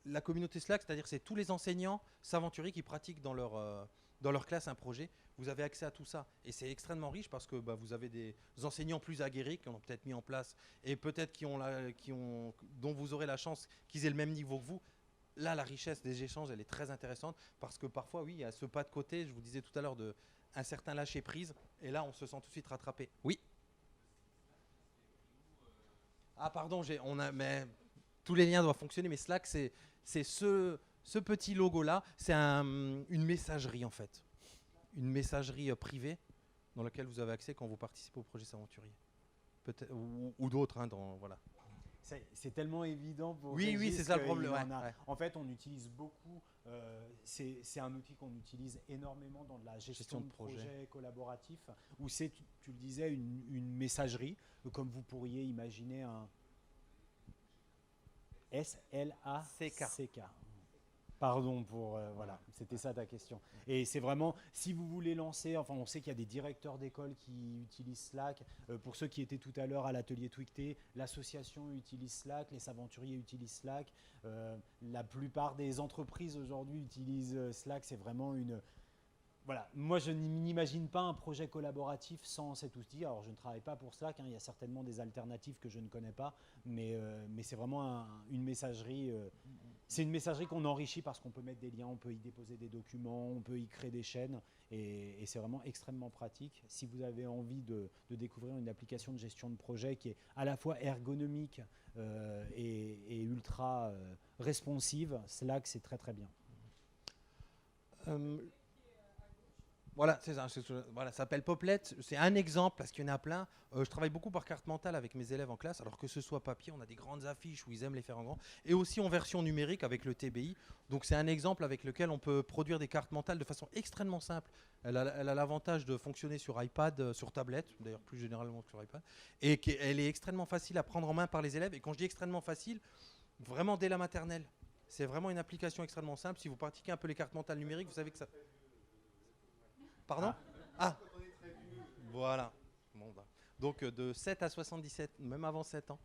S1: la communauté Slack, c'est-à-dire c'est tous les enseignants s'aventuriers qui pratiquent dans leur classe un projet. Vous avez accès à tout ça et c'est extrêmement riche parce que vous avez des enseignants plus aguerris qui en ont peut-être mis en place et peut-être dont vous aurez la chance qu'ils aient le même niveau que vous. Là, la richesse des échanges, elle est très intéressante parce que parfois, oui, il y a ce pas de côté, je vous disais tout à l'heure, un certain lâcher-prise et là, on se sent tout de suite rattrapé. Oui. Ah, pardon, mais tous les liens doivent fonctionner, mais Slack, c'est ce petit logo-là, c'est une messagerie en fait. Une messagerie privée dans laquelle vous avez accès quand vous participez au projet S'aventurier. Peut-être, ou d'autres, hein, voilà.
S2: C'est tellement évident pour
S1: Oui,
S2: Régis
S1: c'est ça le
S2: qu'il
S1: problème.
S2: en a.
S1: Ouais.
S2: En fait, on utilise beaucoup. C'est un outil qu'on utilise énormément dans de la gestion de projets collaboratifs, où c'est, tu le disais, une messagerie, comme vous pourriez imaginer un SLACK. Pardon pour voilà, c'était ça ta question. Et c'est vraiment, si vous voulez lancer, enfin on sait qu'il y a des directeurs d'école qui utilisent Slack. Pour ceux qui étaient tout à l'heure à l'atelier Twicté, l'association utilise Slack, les aventuriers utilisent Slack. La plupart des entreprises aujourd'hui utilisent Slack. C'est vraiment une... Voilà, moi je n'imagine pas un projet collaboratif sans cet outil. Alors je ne travaille pas pour Slack, hein, il y a certainement des alternatives que je ne connais pas, mais c'est vraiment une messagerie. C'est une messagerie qu'on enrichit parce qu'on peut mettre des liens, on peut y déposer des documents, on peut y créer des chaînes et c'est vraiment extrêmement pratique. Si vous avez envie de découvrir une application de gestion de projet qui est à la fois ergonomique et ultra responsive, Slack c'est très très bien.
S1: Voilà, c'est ça. Voilà, ça s'appelle Poplet. C'est un exemple parce qu'il y en a plein. Je travaille beaucoup par carte mentale avec mes élèves en classe. Alors que ce soit papier, on a des grandes affiches où ils aiment les faire en grand. Et aussi en version numérique avec le TBI. Donc c'est un exemple avec lequel on peut produire des cartes mentales de façon extrêmement simple. Elle a l'avantage de fonctionner sur iPad, sur tablette, d'ailleurs plus généralement que sur iPad. Et elle est extrêmement facile à prendre en main par les élèves. Et quand je dis extrêmement facile, vraiment dès la maternelle. C'est vraiment une application extrêmement simple. Si vous pratiquez un peu les cartes mentales numériques, vous savez que ça... Pardon ? Ah, voilà. Bon, donc de 7 à 77, même avant 7 ans.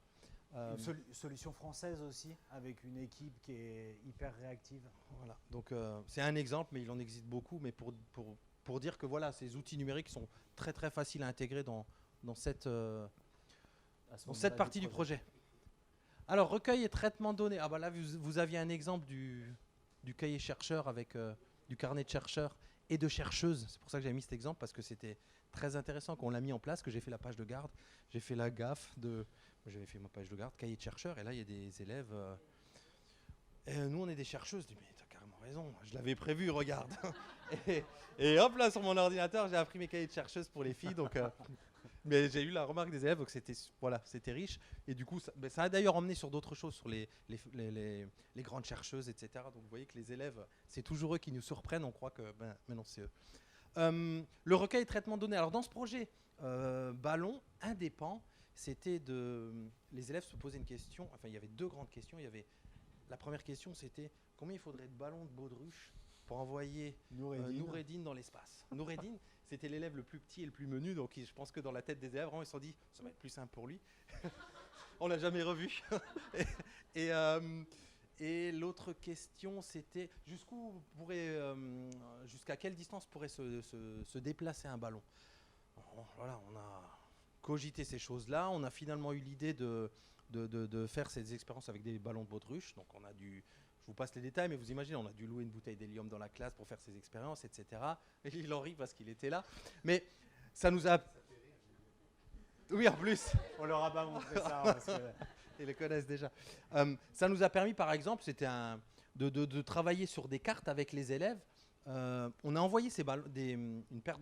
S2: Une solution française aussi, avec une équipe qui est hyper réactive.
S1: Voilà. Donc c'est un exemple, mais il en existe beaucoup. Mais pour dire que voilà, ces outils numériques sont très très faciles à intégrer dans cette partie du projet. Alors, recueil et traitement de données. Ah bah là, vous aviez un exemple du cahier chercheur avec du carnet de chercheurs et de chercheuses. C'est pour ça que j'ai mis cet exemple, parce que c'était très intéressant quand on l'a mis en place, que j'ai fait la page de garde. J'ai fait la gaffe j'avais fait ma page de garde, cahier de chercheurs, et là, il y a des élèves... nous, on est des chercheuses. Je dis, mais t'as carrément raison, je l'avais prévu, regarde. et hop, là, sur mon ordinateur, j'ai appris mes cahiers de chercheuses pour les filles, donc... Mais j'ai eu la remarque des élèves, donc c'était riche. Et du coup, ça a d'ailleurs emmené sur d'autres choses, sur les grandes chercheuses, etc. Donc vous voyez que les élèves, c'est toujours eux qui nous surprennent. On croit que maintenant c'est eux. Le recueil et traitement de données. Alors dans ce projet ballon, un des pans, c'était les élèves se posaient une question. Enfin, il y avait deux grandes questions. La première question, c'était combien il faudrait de ballons de baudruche pour envoyer Noureddin dans l'espace. Noureddin, c'était l'élève le plus petit et le plus menu, donc je pense que dans la tête des élèves, ils se sont dit, ça va être plus simple pour lui. On l'a jamais revu. et l'autre question, c'était jusqu'à quelle distance pourrait se déplacer un ballon. Voilà, on a cogité ces choses-là. On a finalement eu l'idée de faire ces expériences avec des ballons de baudruche. Donc on a je vous passe les détails, mais vous imaginez, on a dû louer une bouteille d'hélium dans la classe pour faire ces expériences, etc. Et il en rit parce qu'il était là. Mais ça nous a... Oui, en plus.
S2: On leur a pas montré ça. Parce que...
S1: Ils les connaissent déjà. Ça nous a permis, par exemple, c'était de travailler sur des cartes avec les élèves. On a envoyé ces ballons,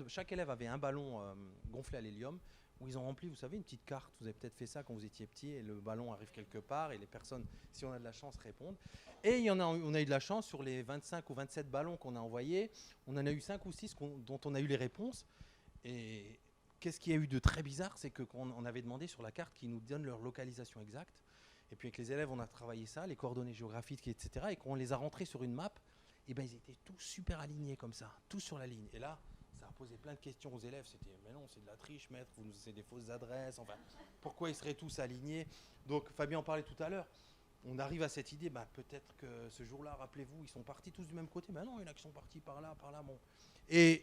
S1: chaque élève avait un ballon gonflé à l'hélium, où ils ont rempli, vous savez, une petite carte. Vous avez peut-être fait ça quand vous étiez petit, et le ballon arrive quelque part, et les personnes, si on a de la chance, répondent. Et on a eu de la chance, sur les 25 ou 27 ballons qu'on a envoyés, on en a eu 5 ou 6 dont on a eu les réponses. Et qu'est-ce qu'il y a eu de très bizarre, c'est qu'on avait demandé sur la carte qu'ils nous donnent leur localisation exacte. Et puis avec les élèves, on a travaillé ça, les coordonnées géographiques, etc. Et quand on les a rentrés sur une map, et ben ils étaient tous super alignés comme ça, tous sur la ligne. Et là, ça a posé plein de questions aux élèves. C'était, mais non, c'est de la triche, maître, c'est des fausses adresses. Enfin, pourquoi ils seraient tous alignés? Donc, Fabien en parlait tout à l'heure. On arrive à cette idée, peut-être que ce jour-là, rappelez-vous, ils sont partis tous du même côté. Non, il y en a qui sont partis par là, bon. Et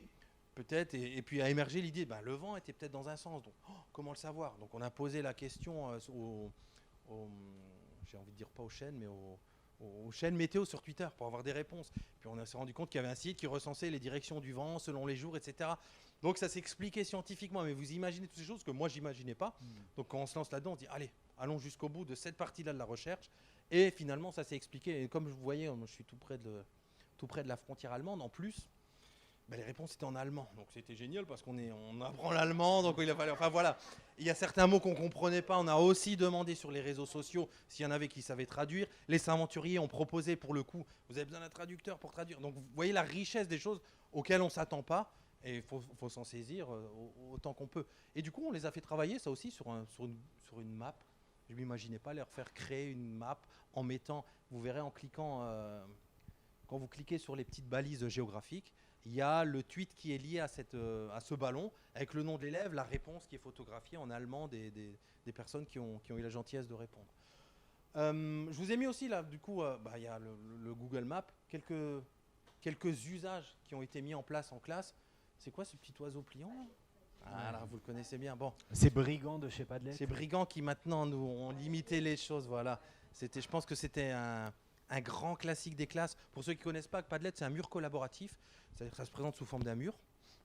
S1: peut-être, et puis a émergé l'idée, le vent était peut-être dans un sens. Donc, comment le savoir? Donc, on a posé la question j'ai envie de dire pas aux chaînes, mais aux chaînes météo sur Twitter pour avoir des réponses. Puis on s'est rendu compte qu'il y avait un site qui recensait les directions du vent selon les jours, etc. Donc ça s'est expliqué scientifiquement, mais vous imaginez toutes ces choses que moi j'imaginais pas. Donc quand on se lance là-dedans, on se dit allez, allons jusqu'au bout de cette partie-là de la recherche. Et finalement ça s'est expliqué. Et comme vous voyez, je suis tout près de la frontière allemande. En plus, les réponses étaient en allemand. Donc c'était génial parce on apprend l'allemand. Donc il a fallu, enfin voilà. Il y a certains mots qu'on ne comprenait pas. On a aussi demandé sur les réseaux sociaux s'il y en avait qui savaient traduire. Les aventuriers ont proposé pour le coup, vous avez besoin d'un traducteur pour traduire. Donc vous voyez la richesse des choses auxquelles on ne s'attend pas. Et il faut s'en saisir autant qu'on peut. Et du coup, on les a fait travailler, ça aussi, sur une map. Je ne m'imaginais pas leur faire créer une map en mettant, vous verrez en cliquant, quand vous cliquez sur les petites balises géographiques, il y a le tweet qui est lié à ce ballon, avec le nom de l'élève, la réponse qui est photographiée en allemand des personnes qui ont eu la gentillesse de répondre. Je vous ai mis aussi là, du coup, il y a le Google Maps, quelques usages qui ont été mis en place en classe. C'est quoi ce petit oiseau pliant là? Voilà, vous le connaissez bien. Bon.
S2: C'est Brigand de chez Padlet.
S1: C'est Brigand qui maintenant nous ont limité les choses. Voilà. Je pense que c'était un grand classique des classes. Pour ceux qui ne connaissent pas, Padlet, c'est un mur collaboratif. C'est-à-dire que ça se présente sous forme d'un mur.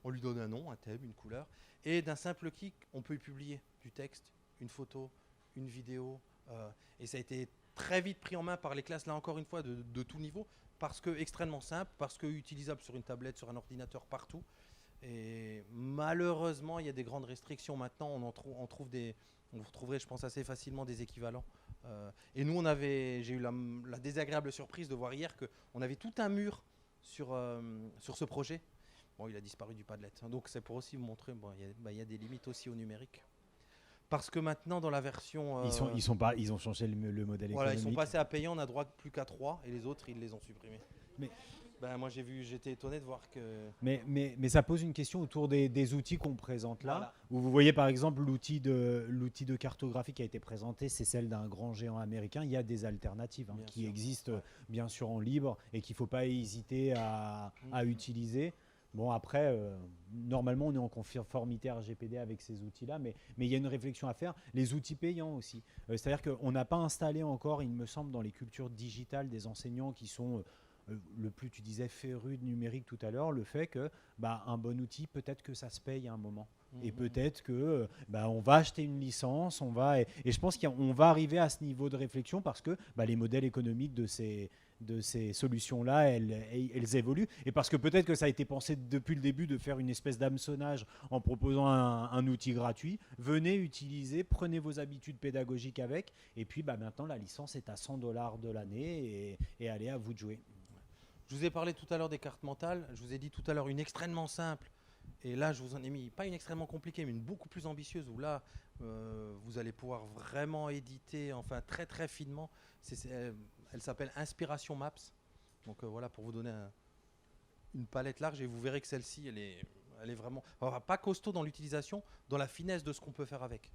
S1: On lui donne un nom, un thème, une couleur. Et d'un simple clic, on peut y publier du texte, une photo, une vidéo. Et ça a été très vite pris en main par les classes, là encore une fois, de tout niveau. Parce que extrêmement simple, parce que utilisable sur une tablette, sur un ordinateur, partout. Et malheureusement, il y a des grandes restrictions maintenant. On retrouverait, je pense, assez facilement des équivalents. Et nous, j'ai eu la désagréable surprise de voir hier qu'on avait tout un mur sur ce projet. Bon, il a disparu du Padlet. Donc, c'est pour aussi vous montrer, il y a des limites aussi au numérique. Parce que maintenant, dans la version...
S2: ils ont changé le modèle
S1: voilà,
S2: économique.
S1: ils sont passés à payant, on a droit plus qu'à 3, et les autres, ils les ont supprimés.
S2: Mais...
S1: moi j'étais étonné de voir que...
S2: Mais ça pose une question autour des outils qu'on présente là,
S1: Voilà.
S2: où vous voyez par exemple l'outil de cartographie qui a été présenté, c'est celle d'un grand géant américain. Il y a des alternatives qui existent bien sûr en libre et qu'il ne faut pas hésiter à utiliser. Bon après, normalement on est en conformité RGPD avec ces outils-là, mais il y a une réflexion à faire. Les outils payants aussi. C'est-à-dire qu'on n'a pas installé encore, il me semble, dans les cultures digitales des enseignants qui sont... le plus, tu disais, féru de numérique tout à l'heure, le fait que un bon outil, peut-être que ça se paye à un moment. Et peut-être que on va acheter une licence, et je pense qu'on va arriver à ce niveau de réflexion parce que les modèles économiques de ces solutions-là, elles évoluent. Et parce que peut-être que ça a été pensé depuis le début de faire une espèce d'hameçonnage en proposant un outil gratuit. Venez utiliser, prenez vos habitudes pédagogiques avec. Et puis maintenant, la licence est à $100 de l'année et allez, à vous de jouer.
S1: Je vous ai parlé tout à l'heure des cartes mentales. Je vous ai dit tout à l'heure une extrêmement simple. Et là, je vous en ai mis, pas une extrêmement compliquée, mais une beaucoup plus ambitieuse, où là, vous allez pouvoir vraiment éditer, enfin très très finement. Elle s'appelle Inspiration Maps. Donc voilà, pour vous donner une palette large, et vous verrez que celle-ci, elle est vraiment, pas costaud dans l'utilisation, dans la finesse de ce qu'on peut faire avec.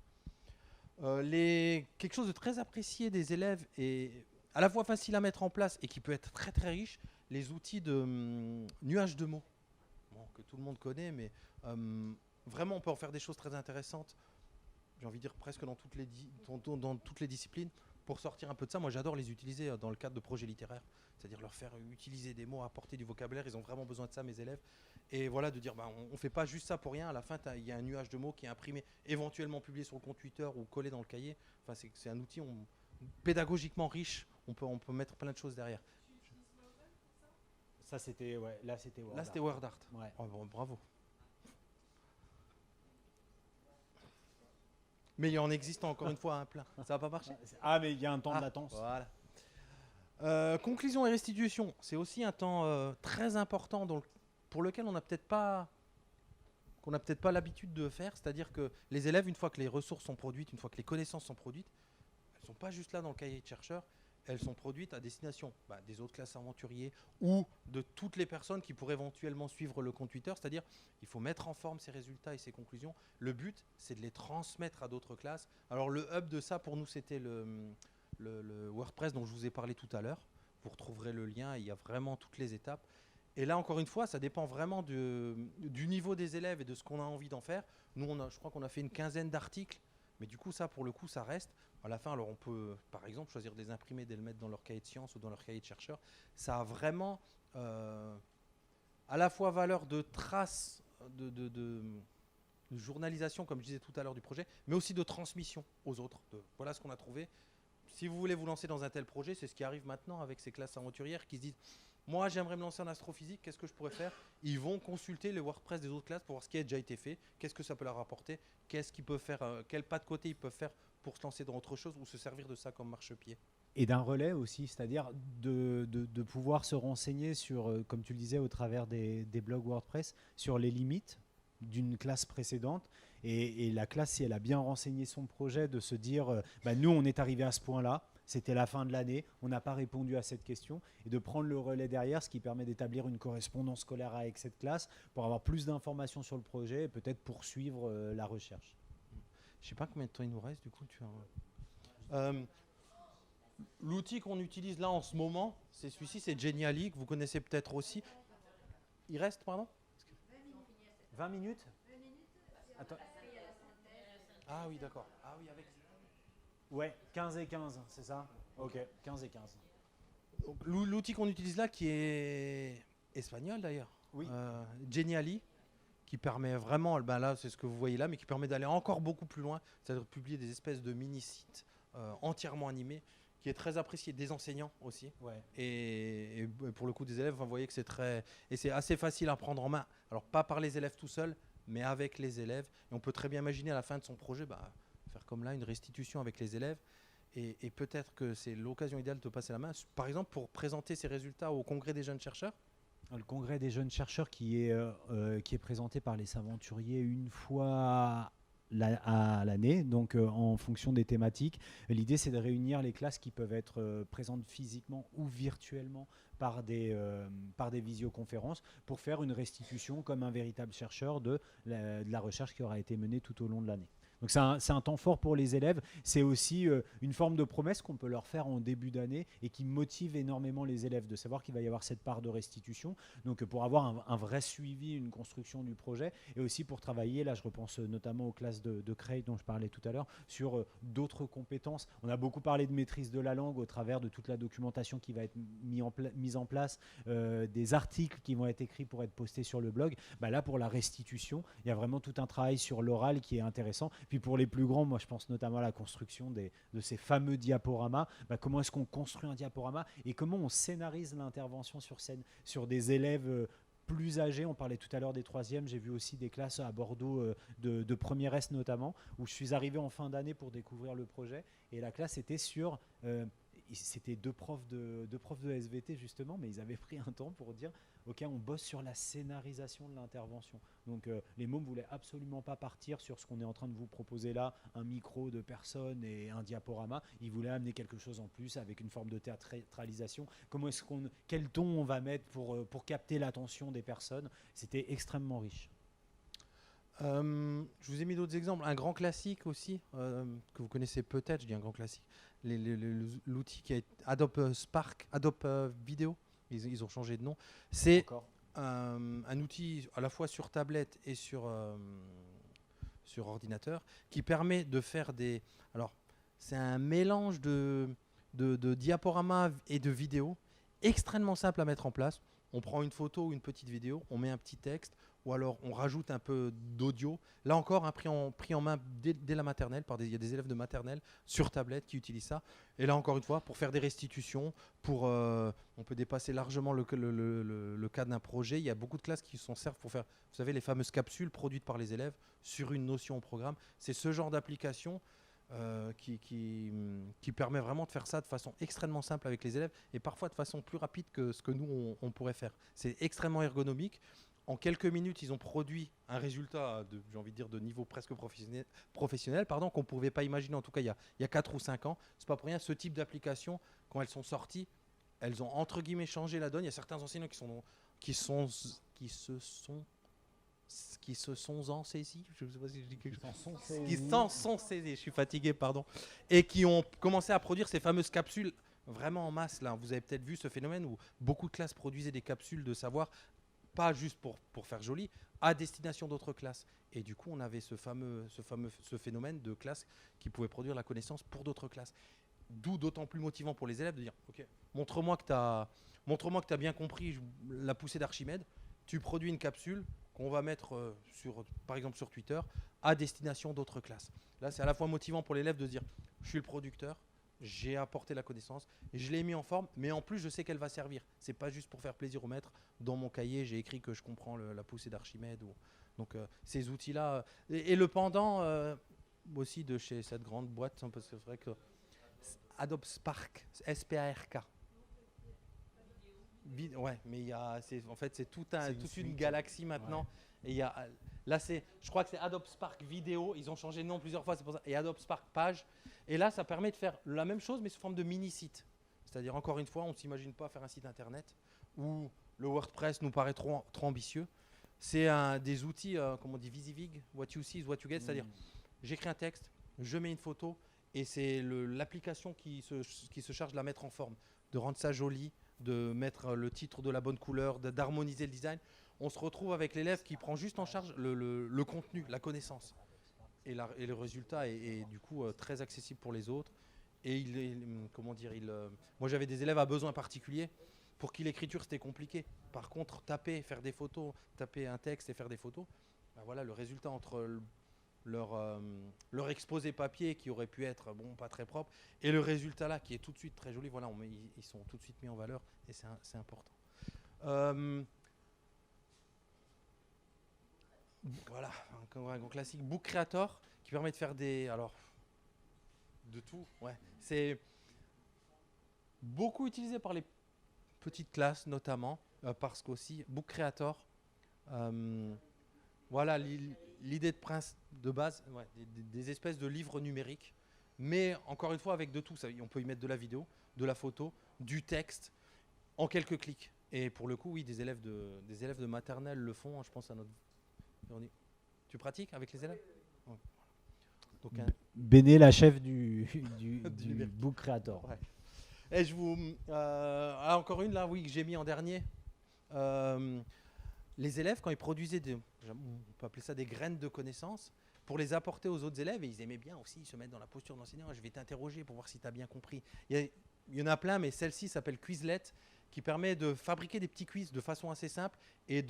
S1: Quelque chose de très apprécié des élèves et à la fois facile à mettre en place et qui peut être très très riche, les outils de nuages de mots, que tout le monde connaît, mais vraiment on peut en faire des choses très intéressantes, j'ai envie de dire presque dans toutes les disciplines. Pour sortir un peu de ça, moi j'adore les utiliser dans le cadre de projets littéraires, c'est-à-dire leur faire utiliser des mots, apporter du vocabulaire, ils ont vraiment besoin de ça, mes élèves. Et voilà, de dire on ne fait pas juste ça pour rien, à la fin il y a un nuage de mots qui est imprimé, éventuellement publié sur le compte Twitter ou collé dans le cahier. Enfin, c'est un outil pédagogiquement riche, on peut mettre plein de choses derrière.
S2: Ça c'était là c'était WordArt.
S1: Là c'était WordArt.
S2: Ouais.
S1: Oh, bon, bravo. Mais il en existe encore une fois un plein. Ça va pas marcher.
S2: Ah mais il y a un temps de latence.
S1: Voilà. Conclusion et restitution, c'est aussi un temps très important pour lequel on n'a peut-être pas l'habitude de faire. C'est-à-dire que les élèves, une fois que les ressources sont produites, une fois que les connaissances sont produites, elles ne sont pas juste là dans le cahier de chercheur. elles sont produites à destination des autres classes aventuriers ou de toutes les personnes qui pourraient éventuellement suivre le compte Twitter. C'est-à-dire, il faut mettre en forme ces résultats et ces conclusions. Le but, c'est de les transmettre à d'autres classes. Alors, le hub de ça, pour nous, c'était le WordPress dont je vous ai parlé tout à l'heure. Vous retrouverez le lien, il y a vraiment toutes les étapes. Et là, encore une fois, ça dépend vraiment du niveau des élèves et de ce qu'on a envie d'en faire. Nous, je crois qu'on a fait une quinzaine d'articles, mais du coup, ça, pour le coup, ça reste. À la fin, alors on peut, par exemple, choisir de les imprimer, de les mettre dans leur cahier de sciences ou dans leur cahier de chercheur. Ça a vraiment à la fois valeur de trace, de journalisation, comme je disais tout à l'heure, du projet, mais aussi de transmission aux autres. Voilà ce qu'on a trouvé. Si vous voulez vous lancer dans un tel projet, c'est ce qui arrive maintenant avec ces classes aventurières qui se disent « Moi, j'aimerais me lancer en astrophysique, qu'est-ce que je pourrais faire ?» Ils vont consulter le WordPress des autres classes pour voir ce qui a déjà été fait, qu'est-ce que ça peut leur apporter, qu'est-ce qu'ils peuvent faire, quel pas de côté ils peuvent faire pour se lancer dans autre chose ou se servir de ça comme marchepied.
S2: Et d'un relais aussi, c'est-à-dire de pouvoir se renseigner sur, comme tu le disais, au travers des blogs WordPress, sur les limites d'une classe précédente. Et la classe, si elle a bien renseigné son projet, de se dire, nous, on est arrivé à ce point-là, c'était la fin de l'année, on n'a pas répondu à cette question, et de prendre le relais derrière, ce qui permet d'établir une correspondance scolaire avec cette classe pour avoir plus d'informations sur le projet et peut-être poursuivre la recherche.
S1: Je ne sais pas combien de temps il nous reste, du coup. L'outil qu'on utilise là en ce moment, c'est celui-ci, c'est Genially, que vous connaissez peut-être aussi. Il reste, pardon ?
S2: 20 minutes. Attends.
S1: Ah oui, d'accord. Ah oui, avec.
S2: Ouais, 15 et 15, c'est ça ? Ok, 15 et 15.
S1: Donc, l'outil qu'on utilise là, qui est espagnol d'ailleurs,
S2: oui.
S1: Genially, qui permet vraiment, là c'est ce que vous voyez là, mais qui permet d'aller encore beaucoup plus loin, c'est-à-dire de publier des espèces de mini-sites entièrement animés, qui est très apprécié des enseignants aussi,
S2: ouais.
S1: et pour le coup des élèves, vous voyez que c'est assez facile à prendre en main, alors pas par les élèves tout seuls, mais avec les élèves, et on peut très bien imaginer à la fin de son projet, faire comme là une restitution avec les élèves, et peut-être que c'est l'occasion idéale de te passer la main, par exemple pour présenter ces résultats au congrès des jeunes chercheurs.
S2: Le congrès des jeunes chercheurs qui est présenté par les Saventuriers une fois à l'année, donc en fonction des thématiques. L'idée, c'est de réunir les classes qui peuvent être présentes physiquement ou virtuellement par des visioconférences pour faire une restitution comme un véritable chercheur de la recherche qui aura été menée tout au long de l'année. Donc c'est un temps fort pour les élèves. C'est aussi une forme de promesse qu'on peut leur faire en début d'année et qui motive énormément les élèves de savoir qu'il va y avoir cette part de restitution. Donc pour avoir un vrai suivi, une construction du projet et aussi pour travailler, là je repense notamment aux classes de Cray dont je parlais tout à l'heure, sur d'autres compétences. On a beaucoup parlé de maîtrise de la langue au travers de toute la documentation qui va être mise en place, des articles qui vont être écrits pour être postés sur le blog. Là pour la restitution, il y a vraiment tout un travail sur l'oral qui est intéressant. Puis pour les plus grands, moi je pense notamment à la construction de ces fameux diaporamas. Comment est-ce qu'on construit un diaporama et comment on scénarise l'intervention sur scène sur des élèves plus âgés. On parlait tout à l'heure des troisièmes. J'ai vu aussi des classes à Bordeaux de première S notamment, où je suis arrivé en fin d'année pour découvrir le projet. Et la classe était sur... c'était deux profs de SVT justement, mais ils avaient pris un temps pour dire ok, on bosse sur la scénarisation de l'intervention. Donc les mômes ne voulaient absolument pas partir sur ce qu'on est en train de vous proposer là, un micro de personnes et un diaporama. Ils voulaient amener quelque chose en plus avec une forme de théâtralisation. Quel ton on va mettre pour capter l'attention des personnes. C'était extrêmement riche.
S1: Je vous ai mis d'autres exemples. Un grand classique aussi, que vous connaissez peut-être, je dis un grand classique, l'outil qui est Adobe Spark, Adobe Vidéo, ils ont changé de nom. C'est un outil à la fois sur tablette et sur ordinateur qui permet de faire des... Alors, c'est un mélange de diaporamas et de vidéos extrêmement simple à mettre en place. On prend une photo ou une petite vidéo, on met un petit texte, ou alors on rajoute un peu d'audio. Là encore, pris en main dès la maternelle, il y a des élèves de maternelle sur tablette qui utilisent ça. Et là encore une fois, pour faire des restitutions, on peut dépasser largement le cadre d'un projet. Il y a beaucoup de classes qui s'en servent pour faire, vous savez, les fameuses capsules produites par les élèves sur une notion au programme. C'est ce genre d'application qui permet vraiment de faire ça de façon extrêmement simple avec les élèves et parfois de façon plus rapide que ce que nous on pourrait faire. C'est extrêmement ergonomique. En quelques minutes, ils ont produit un résultat, j'ai envie de dire, de niveau presque professionnel, pardon, qu'on ne pouvait pas imaginer, en tout cas il y a 4 ou 5 ans. C'est pas pour rien, ce type d'application, quand elles sont sorties, elles ont entre guillemets changé la donne. Il y a certains enseignants qui se sont en saisis, je ne sais pas si je dis quelque chose, qui s'en sont saisis, je suis fatigué, pardon, et qui ont commencé à produire ces fameuses capsules vraiment en masse. Là, vous avez peut-être vu ce phénomène où beaucoup de classes produisaient des capsules de savoir, pas juste pour faire joli, à destination d'autres classes. Et du coup, on avait ce phénomène de classes qui pouvaient produire la connaissance pour d'autres classes. D'où d'autant plus motivant pour les élèves de dire, ok, montre-moi que tu as bien compris la poussée d'Archimède. Tu produis une capsule qu'on va mettre par exemple sur Twitter à destination d'autres classes. Là, c'est à la fois motivant pour l'élève de dire, je suis le producteur, j'ai apporté la connaissance, et je l'ai mis en forme, mais en plus je sais qu'elle va servir. C'est pas juste pour faire plaisir au maître. Dans mon cahier, j'ai écrit que je comprends la poussée d'Archimède. Donc ces outils-là. Et le pendant aussi de chez cette grande boîte, parce que c'est vrai que Adobe Spark, S-P-A-R-K. Ouais, mais en fait c'est toute une galaxie maintenant. Ouais. Et là je crois que c'est Adobe Spark Vidéo. Ils ont changé de nom plusieurs fois, c'est pour ça. Et Adobe Spark Page. Et là, ça permet de faire la même chose, mais sous forme de mini-site. C'est-à-dire, encore une fois, on ne s'imagine pas faire un site internet où le WordPress nous paraît trop ambitieux. C'est des outils, comme on dit, VisiVig, what you see is what you get. C'est-à-dire, j'écris un texte, je mets une photo, et c'est l'application qui se charge de la mettre en forme, de rendre ça joli, de mettre le titre de la bonne couleur, d'harmoniser le design. On se retrouve avec l'élève qui prend juste en charge le contenu, la connaissance. Et le résultat est du coup très accessible pour les autres. Et moi j'avais des élèves à besoins particuliers pour qui l'écriture c'était compliqué. Par contre, faire des photos, taper un texte et faire des photos, ben voilà, le résultat entre leur exposé papier qui aurait pu être pas très propre et le résultat là qui est tout de suite très joli, voilà, ils sont tout de suite mis en valeur et c'est important. Voilà, un grand classique, Book Creator, qui permet de faire de tout. Ouais, c'est beaucoup utilisé par les petites classes notamment, parce qu'aussi Book Creator, voilà l'idée de base, ouais, des espèces de livres numériques, mais encore une fois avec de tout. On peut y mettre de la vidéo, de la photo, du texte, en quelques clics. Et pour le coup, oui, des élèves de maternelle le font. Je pense à notre. Tu pratiques avec les élèves? Ouais. Donc,
S2: Béné, la chef du Book Creator.
S1: Ouais. Et encore une là, oui, que j'ai mis en dernier. Les élèves, quand ils produisaient on peut appeler ça des graines de connaissances, pour les apporter aux autres élèves, et ils aimaient bien aussi se mettre dans la posture d'enseignant. Je vais t'interroger pour voir si tu as bien compris. Il y en a plein, mais celle-ci s'appelle Quizlet, qui permet de fabriquer des petits quiz de façon assez simple et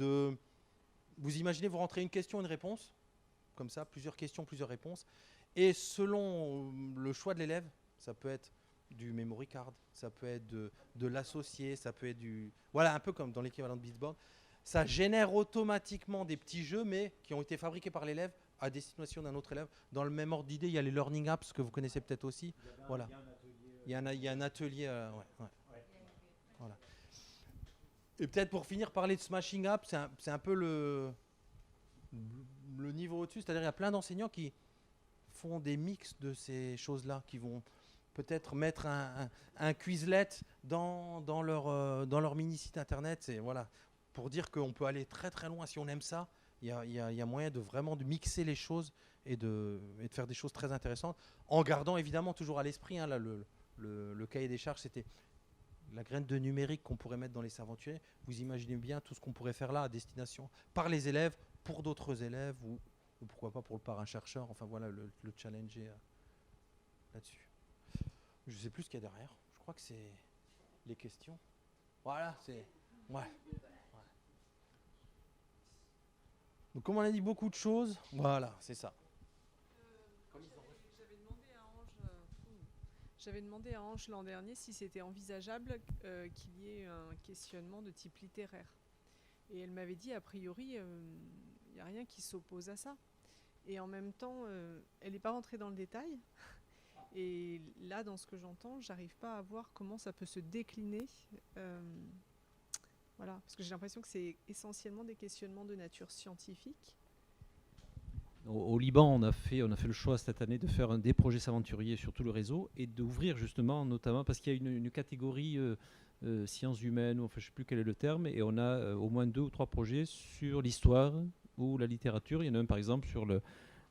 S1: vous imaginez, vous rentrez une question, une réponse, comme ça, plusieurs questions, plusieurs réponses. Et selon le choix de l'élève, ça peut être du memory card, ça peut être de l'associé, ça peut être voilà, un peu comme dans l'équivalent de Beatsboard. Ça génère automatiquement des petits jeux, mais qui ont été fabriqués par l'élève à destination d'un autre élève. Dans le même ordre d'idée, il y a les Learning Apps que vous connaissez peut-être aussi. Voilà. Il y a un atelier. Ouais. Voilà. Et peut-être pour finir, parler de Smashing Up, c'est un peu le niveau au-dessus. C'est-à-dire qu'il y a plein d'enseignants qui font des mix de ces choses-là, qui vont peut-être mettre un Quizlet dans leur mini-site internet. Voilà, pour dire qu'on peut aller très très loin si on aime ça. Il y a moyen de vraiment de mixer les choses et de faire des choses très intéressantes, en gardant évidemment toujours à l'esprit, là, le cahier des charges, c'était la graine de numérique qu'on pourrait mettre dans les Saventuriers. Vous imaginez bien tout ce qu'on pourrait faire là à destination par les élèves, pour d'autres élèves ou pourquoi pas pour le parrain chercheur. Enfin voilà, le challenger là-dessus. Je ne sais plus ce qu'il y a derrière. Je crois que c'est les questions. Voilà, c'est... Ouais. Donc comme on a dit beaucoup de choses, voilà, c'est ça.
S5: J'avais demandé à Ange l'an dernier si c'était envisageable qu'il y ait un questionnement de type littéraire. Et elle m'avait dit, a priori, il n'y a rien qui s'oppose à ça. Et en même temps, elle n'est pas rentrée dans le détail. Et là, dans ce que j'entends, j'arrive pas à voir comment ça peut se décliner Voilà, parce que j'ai l'impression que c'est essentiellement des questionnements de nature scientifique.
S6: Au Liban, on a fait le choix cette année de faire des projets s'aventuriers sur tout le réseau et d'ouvrir justement, notamment parce qu'il y a une catégorie sciences humaines, ou enfin, je ne sais plus quel est le terme, et on a au moins 2 ou 3 projets sur l'histoire ou la littérature. Il y en a un par exemple sur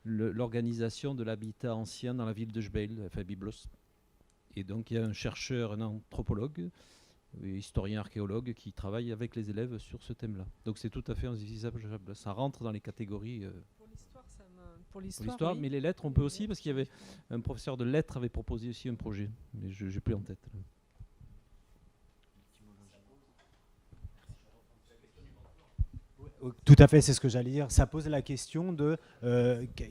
S6: l'organisation de l'habitat ancien dans la ville de Jbeil, enfin Byblos. Et donc il y a un chercheur, un anthropologue, historien, archéologue, qui travaille avec les élèves sur ce thème-là. Donc c'est tout à fait envisageable. Ça rentre dans les catégories...
S5: Pour
S6: pour
S5: l'histoire,
S6: l'histoire,
S5: oui.
S6: mais les lettres, on peut aussi, parce qu'il y avait un professeur de lettres avait proposé aussi un projet, mais je n'ai plus en tête.
S2: Tout à fait, c'est ce que j'allais dire. Ça pose la question de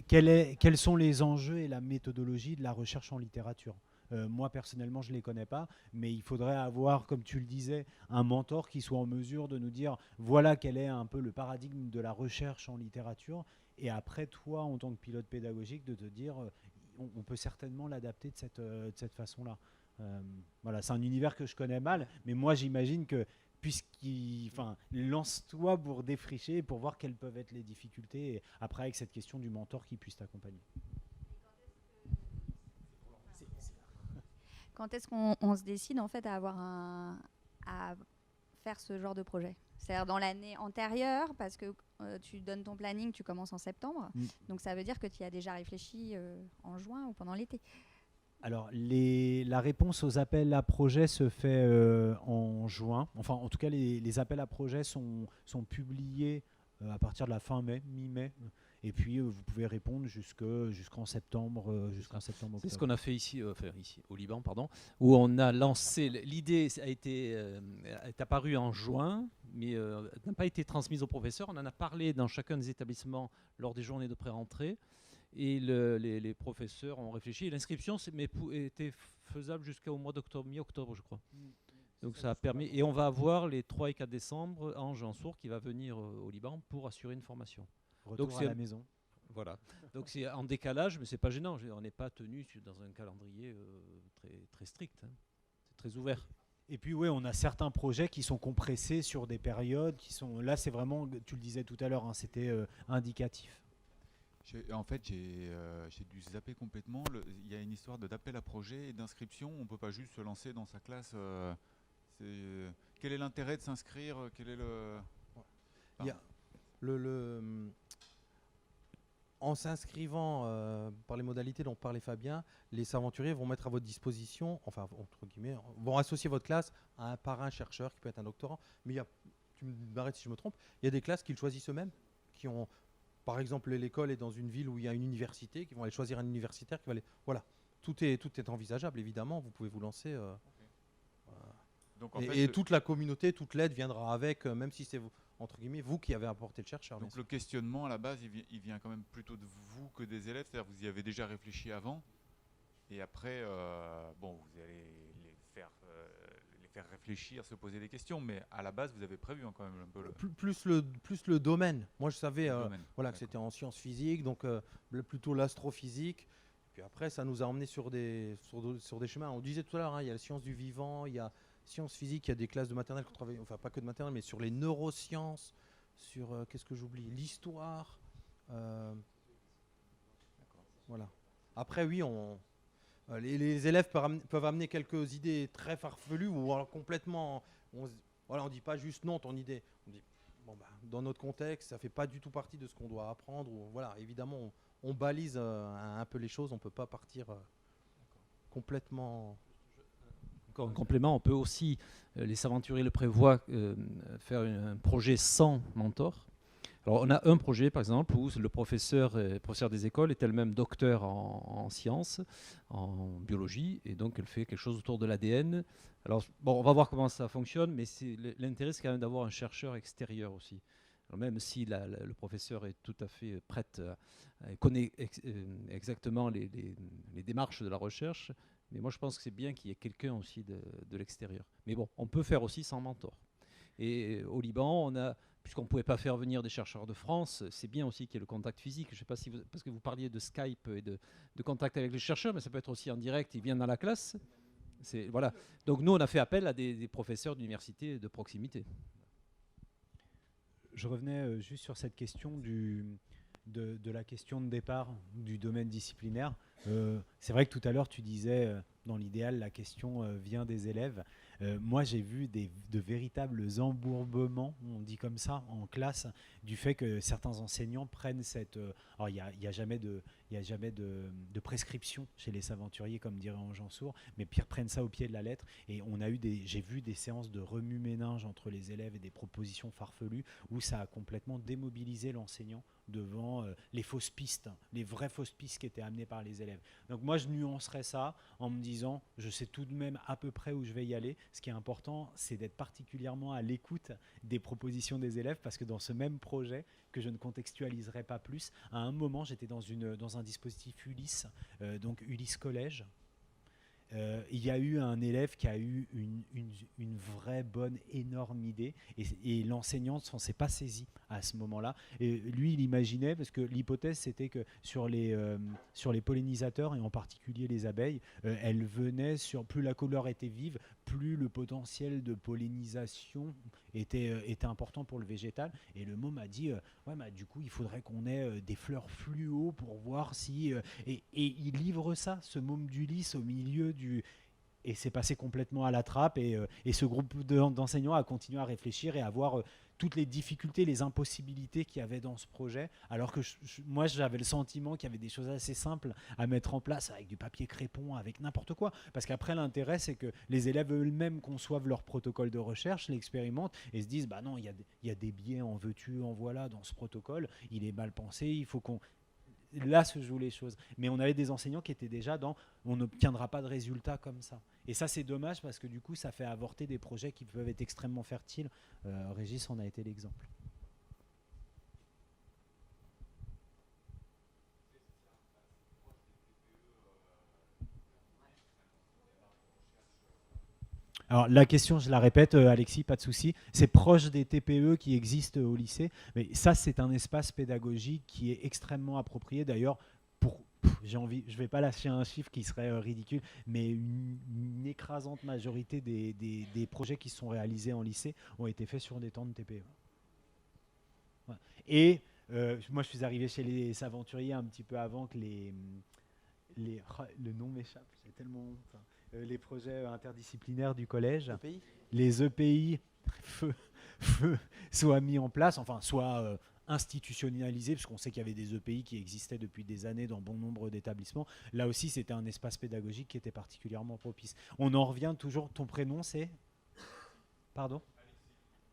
S2: quels sont les enjeux et la méthodologie de la recherche en littérature. Moi, personnellement, je ne les connais pas, mais il faudrait avoir, comme tu le disais, un mentor qui soit en mesure de nous dire voilà quel est un peu le paradigme de la recherche en littérature. Et après, toi, en tant que pilote pédagogique, de te dire on peut certainement l'adapter de cette façon-là. Voilà, c'est un univers que je connais mal, mais moi, j'imagine que lance-toi pour défricher et pour voir quelles peuvent être les difficultés. Et après, avec cette question du mentor qui puisse t'accompagner.
S7: Quand est-ce qu'on se décide en fait à faire ce genre de projet? C'est-à-dire dans l'année antérieure, parce que tu donnes ton planning, tu commences en septembre. Donc ça veut dire que tu y as déjà réfléchi en juin ou pendant l'été.
S2: Alors, la réponse aux appels à projets se fait en juin. Enfin, en tout cas, les appels à projets sont publiés à partir de la fin mai, mi-mai. Et puis, vous pouvez répondre jusqu'en septembre, octobre.
S6: C'est ce qu'on a fait ici, au Liban, pardon, où on a lancé. L'idée est apparue en juin, mais n'a pas été transmise aux professeurs. On en a parlé dans chacun des établissements lors des journées de pré-rentrée. Et les professeurs ont réfléchi. L'inscription était faisable jusqu'au mois d'octobre, mi-octobre, je crois. Donc ça a permis. Et on va avoir les 3 et 4 décembre Ange Ansour qui va venir au Liban pour assurer une formation.
S2: Retour
S6: Donc
S2: à la maison.
S6: Voilà. Donc c'est en décalage, mais c'est pas gênant. On n'est pas tenu dans un calendrier très, très strict. Hein. C'est très ouvert.
S2: Et puis oui, on a certains projets qui sont compressés sur des périodes qui sont. Là, c'est vraiment, tu le disais tout à l'heure, hein, c'était indicatif.
S8: En fait, j'ai dû zapper complètement. Il y a une histoire d'appel à projet et d'inscription. On ne peut pas juste se lancer dans sa classe. Quel est l'intérêt de s'inscrire? Quel est le...
S1: Il y a en s'inscrivant par les modalités dont parlait Fabien, les aventuriers vont mettre à votre disposition, enfin entre guillemets, vont associer votre classe à un parrain chercheur qui peut être un doctorant. Mais tu m'arrêtes si je me trompe, il y a des classes qu'ils choisissent eux-mêmes, qui ont, par exemple, l'école est dans une ville où il y a une université, qui vont aller choisir un universitaire qui va aller. Voilà, tout est envisageable évidemment. Vous pouvez vous lancer. Donc, et toute la communauté, toute l'aide viendra avec, même si c'est vous, entre guillemets, vous qui avez apporté le chercheur.
S8: Donc le questionnement à la base, il vient quand même plutôt de vous que des élèves, c'est-à-dire vous y avez déjà réfléchi avant, et après, vous allez les faire réfléchir, se poser des questions, mais à la base, vous avez prévu quand même un peu
S1: plus le domaine. Moi, je savais que c'était en sciences physiques, donc plutôt l'astrophysique. Puis après, ça nous a emmenés sur des chemins. On disait tout à l'heure, il y a la science du vivant, il y a sciences physiques, il y a des classes de maternelle qu'on travaille, enfin pas que de maternelle, mais sur les neurosciences, sur qu'est-ce que j'oublie, l'histoire. Voilà. Après, oui, les élèves peuvent amener quelques idées très farfelues ou alors complètement. On dit pas juste non ton idée. On dit dans notre contexte, ça fait pas du tout partie de ce qu'on doit apprendre. Ou, voilà, évidemment, on balise un peu les choses. On peut pas partir complètement.
S6: En complément, on peut aussi, les aventuriers le prévoient, faire un projet sans mentor. Alors on a un projet par exemple où le professeur des écoles est elle-même docteur en sciences, en biologie, et donc elle fait quelque chose autour de l'ADN. Alors on va voir comment ça fonctionne, mais l'intérêt c'est quand même d'avoir un chercheur extérieur aussi. Alors même si le professeur est tout à fait prêt, connaît exactement les démarches de la recherche, mais moi je pense que c'est bien qu'il y ait quelqu'un aussi de l'extérieur. Mais bon, on peut faire aussi sans mentor. Et au Liban, puisqu'on ne pouvait pas faire venir des chercheurs de France, c'est bien aussi qu'il y ait le contact physique. Je ne sais pas si parce que vous parliez de Skype et de contact avec les chercheurs, mais ça peut être aussi en direct, ils viennent dans la classe. Voilà. Donc nous, on a fait appel à des professeurs d'université de proximité.
S2: je revenais juste sur cette question de la question de départ du domaine disciplinaire. C'est vrai que tout à l'heure, tu disais, dans l'idéal, la question vient des élèves. Moi, j'ai vu de véritables embourbements, on dit comme ça, en classe, du fait que certains enseignants prennent cette... alors, il n'y a jamais de prescription chez les aventuriers, comme dirait Jean Sourd, mais pire, prennent ça au pied de la lettre. Et j'ai vu des séances de remue-ménage entre les élèves et des propositions farfelues où ça a complètement démobilisé l'enseignant devant les fausses pistes, les vraies fausses pistes qui étaient amenées par les élèves. Donc moi, je nuancerais ça en me disant, je sais tout de même à peu près où je vais y aller. Ce qui est important, c'est d'être particulièrement à l'écoute des propositions des élèves, parce que dans ce même projet, que je ne contextualiserai pas plus, à un moment, j'étais dans un dispositif Ulysse, donc Ulysse Collège. Il y a eu un élève qui a eu une vraie bonne, énorme idée, et l'enseignant ne s'en s'est pas saisi à ce moment-là. Et lui, il imaginait, parce que l'hypothèse, c'était que sur les pollinisateurs, et en particulier les abeilles, elles venaient plus la couleur était vive, plus le potentiel de pollinisation était important pour le végétal. Et le mot m'a dit, du coup, il faudrait qu'on ait des fleurs fluo pour voir si... et il livre ça, ce môme d'Ulysse, au milieu du... Et c'est passé complètement à la trappe, et ce groupe d'enseignants a continué à réfléchir et à voir toutes les difficultés, les impossibilités qu'il y avait dans ce projet, alors que moi j'avais le sentiment qu'il y avait des choses assez simples à mettre en place avec du papier crépon, avec n'importe quoi. Parce qu'après, l'intérêt, c'est que les élèves eux-mêmes conçoivent leur protocole de recherche, l'expérimentent et se disent, bah non, il y a des biais en veux-tu, en voilà dans ce protocole, il est mal pensé, il faut qu'on... Là se jouent les choses. Mais on avait des enseignants qui étaient déjà dans on n'obtiendra pas de résultats comme ça. Et ça, c'est dommage, parce que du coup, ça fait avorter des projets qui peuvent être extrêmement fertiles. Régis en a été l'exemple. Alors la question, je la répète, Alexis, pas de souci, c'est proche des TPE qui existent au lycée, mais ça, c'est un espace pédagogique qui est extrêmement approprié. D'ailleurs, je ne vais pas lâcher un chiffre qui serait ridicule, mais une écrasante majorité des projets qui se sont réalisés en lycée ont été faits sur des temps de TPE. Ouais. Et moi, je suis arrivé chez les aventuriers un petit peu avant que le nom m'échappe, j'ai tellement honte. Les projets interdisciplinaires du collège,
S1: EPI.
S2: Les EPI soient mis en place, enfin soient institutionnalisés, parce qu'on sait qu'il y avait des EPI qui existaient depuis des années dans bon nombre d'établissements. Là aussi, c'était un espace pédagogique qui était particulièrement propice. On en revient toujours, ton prénom c'est ? Pardon ?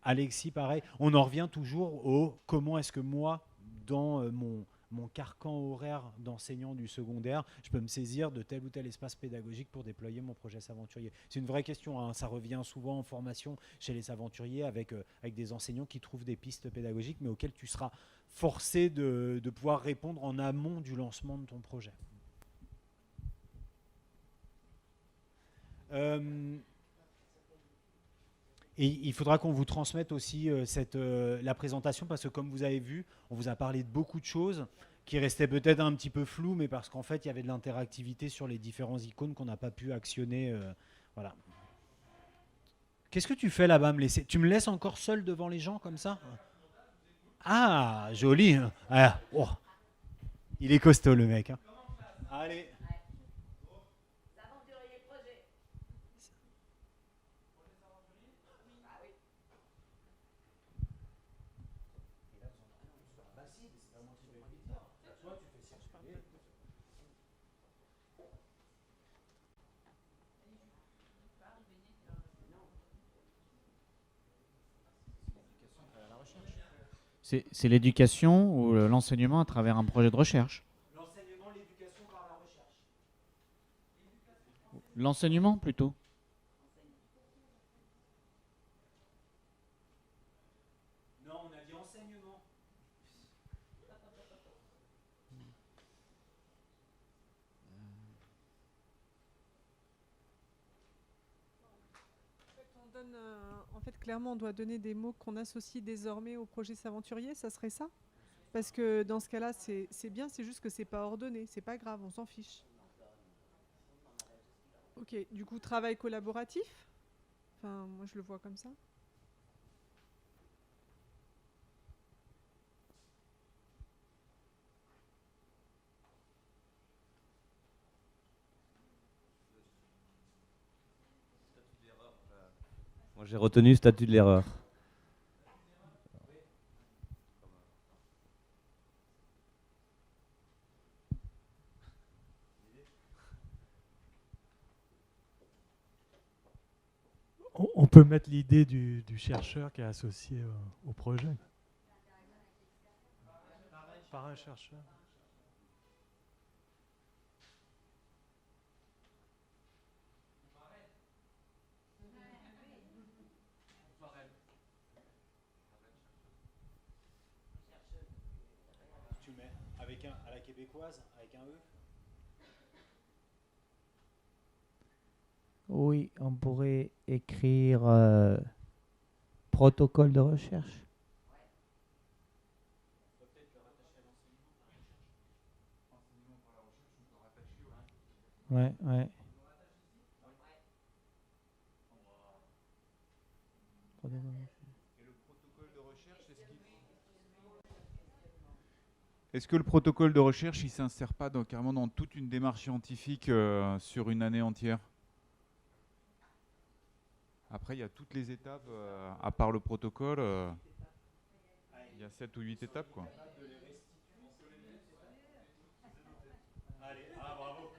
S2: Alexis, pareil. On en revient toujours au comment est-ce que moi, dans mon carcan horaire d'enseignant du secondaire, je peux me saisir de tel ou tel espace pédagogique pour déployer mon projet Saventurier. C'est une vraie question, hein. Ça revient souvent en formation chez les aventuriers avec des enseignants qui trouvent des pistes pédagogiques, mais auxquelles tu seras forcé de pouvoir répondre en amont du lancement de ton projet. Et il faudra qu'on vous transmette aussi la présentation, parce que comme vous avez vu, on vous a parlé de beaucoup de choses qui restaient peut-être un petit peu floues, mais parce qu'en fait, il y avait de l'interactivité sur les différents icônes qu'on n'a pas pu actionner. Voilà. Qu'est-ce que tu fais là-bas, tu me laisses encore seul devant les gens comme ça ? Ah, joli. Ah, oh. Il est costaud, le mec. Hein. Allez.
S9: C'est l'éducation ou l'enseignement à travers un projet de recherche?
S2: L'enseignement, l'éducation par la recherche.
S9: L'enseignement plutôt.
S2: Non, on a dit enseignement.
S5: En fait, clairement, on doit donner des mots qu'on associe désormais au projet Saventurier, ça serait ça? Parce que dans ce cas-là, c'est bien, c'est juste que c'est pas ordonné, c'est pas grave, on s'en fiche. Ok, du coup, travail collaboratif? Enfin, moi je le vois comme ça.
S10: Moi, j'ai retenu statut de l'erreur.
S11: On peut mettre l'idée du chercheur qui est associé au projet. Par un chercheur.
S2: Tu mets avec à la québécoise, avec un E.
S12: Oui, on pourrait écrire protocole de recherche. Ouais, ouais.
S8: Est-ce que le protocole de recherche, il s'insère pas carrément dans toute une démarche scientifique sur une année entière? Après, il y a toutes les étapes, à part le protocole, il y a 7 ou 8 étapes, quoi.
S2: Allez, ah bravo.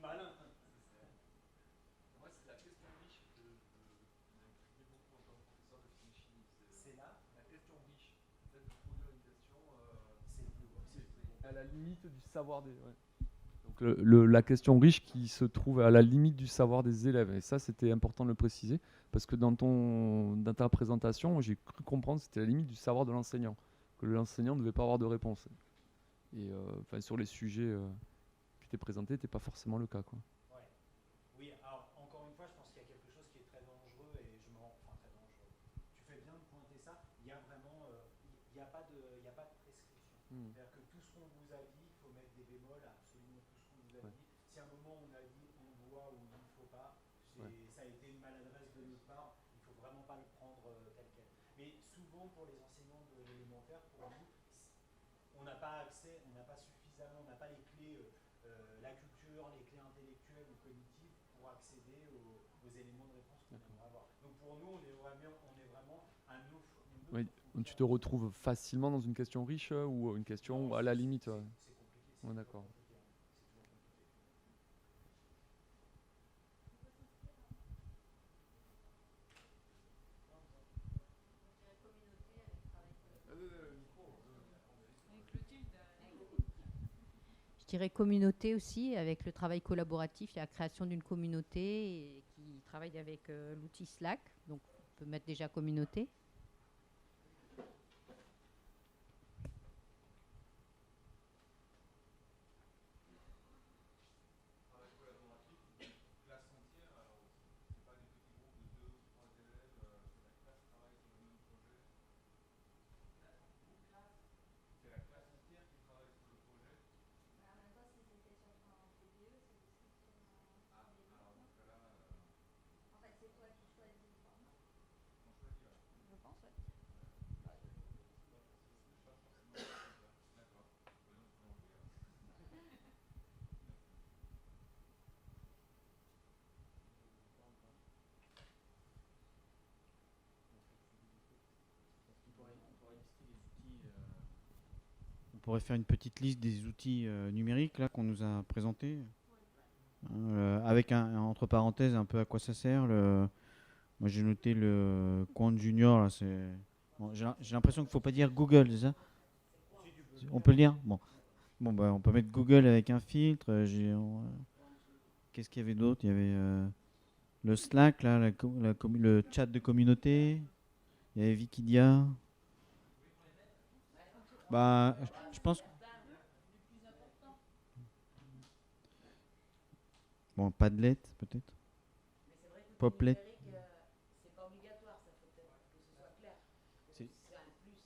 S2: Malin.
S4: Moi, c'est la question riche que m'intriguait beaucoup en tant que professeur de physique-chimie.
S2: C'est là
S4: la question riche. Le fait de produire une question, c'est à la limite du savoir des. Ouais. Donc la question riche qui se trouve à la limite du savoir des élèves. Et ça, c'était important de le préciser, parce que dans ta présentation, j'ai cru comprendre que c'était la limite du savoir de l'enseignant, que l'enseignant ne devait pas avoir de réponse. Et sur les sujets qui étaient présentés, n'était pas forcément le cas, quoi.
S2: Ouais. Oui, alors encore une fois, je pense qu'il y a quelque chose qui est très dangereux et je me rends, enfin très dangereux. Tu fais bien de pointer ça. Il y a vraiment, il n'y a pas de prescription. C'est-à-dire que tout ce qu'on vous a dit, il faut mettre des bémols à absolument tout ce qu'on vous a dit. Si à un moment on a dit on doit ou il ne faut pas, ça a été une maladresse de notre part. Il ne faut vraiment pas le prendre tel quel. Mais souvent pour les enseignants de l'élémentaire, pour nous, on n'a pas accès, on n'a pas suffisamment, on n'a pas les clés, la culture, les clés intellectuelles ou cognitives pour accéder aux éléments de réponse qu'on aimerait avoir. Donc pour nous, on est vraiment un autre.
S4: Oui, tu te retrouves facilement dans une question riche ou une question à la limite.
S2: C'est compliqué.
S4: Ouais, d'accord.
S13: Je dirais communauté aussi, avec le travail collaboratif, il y a la création d'une communauté qui travaille avec l'outil Slack, donc on peut mettre déjà communauté.
S9: On pourrait faire une petite liste des outils numériques là qu'on nous a présentés, avec entre parenthèses un peu à quoi ça sert. Moi j'ai noté le compte junior là, bon, j'ai l'impression qu'il ne faut pas dire Google, c'est ça? On peut le dire? Bon, bah, on peut mettre Google avec un filtre. Qu'est-ce qu'il y avait d'autre? Il y avait le Slack là, le chat de communauté. Il y avait Wikidia. Bah, je pense. Bon, Padlet peut-être. Poplet.
S13: C'est pas obligatoire, ça faut peut-être que ce soit clair.
S9: C'est
S13: un plus.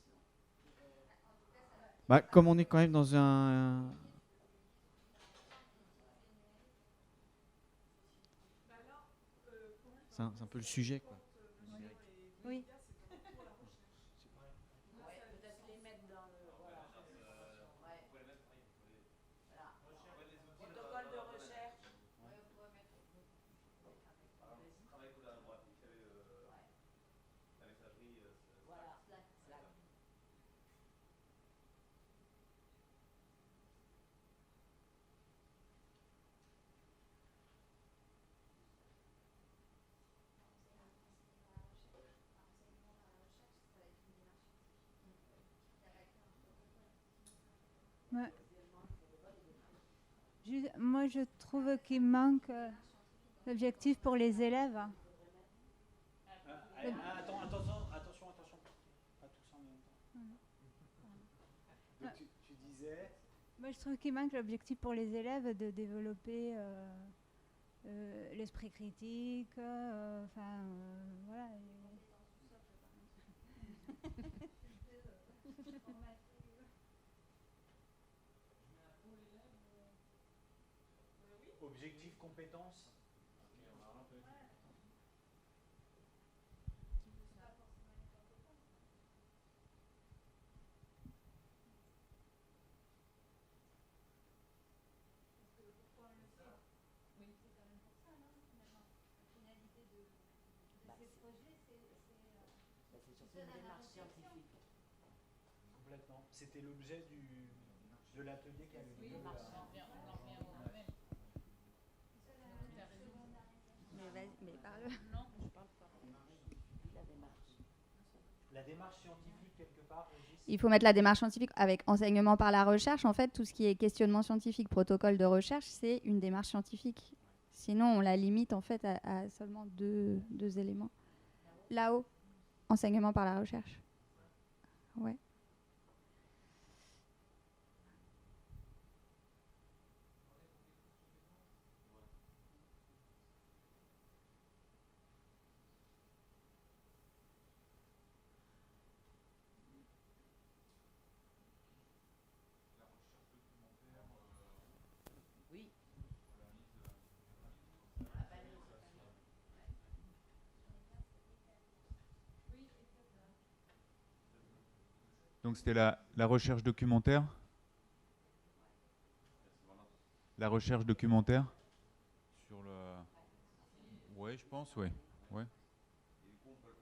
S9: Bah, comme on est quand même dans un. C'est un peu le sujet, quoi.
S13: Oui.
S10: Ouais. Moi, je trouve qu'il manque l'objectif pour les élèves.
S2: Attention. Pas tous en même temps. Donc tu disais.
S10: Moi, je trouve qu'il manque l'objectif pour les élèves de développer l'esprit critique. Voilà.
S2: Objectif, compétence. Complètement. C'était l'objet de l'atelier qui avait lieu.
S7: Mais parle.
S13: Non, je parle pas.
S2: La démarche scientifique, quelque part, Régis.
S7: Il faut mettre la démarche scientifique avec enseignement par la recherche. En fait, tout ce qui est questionnement scientifique, protocole de recherche, c'est une démarche scientifique. Sinon, on la limite en fait à seulement deux éléments. Là-haut, enseignement par la recherche. Ouais.
S8: Donc c'était la recherche documentaire. La recherche documentaire sur le. Ouais, je pense, ouais. Ouais.
S14: Et du coup, on peut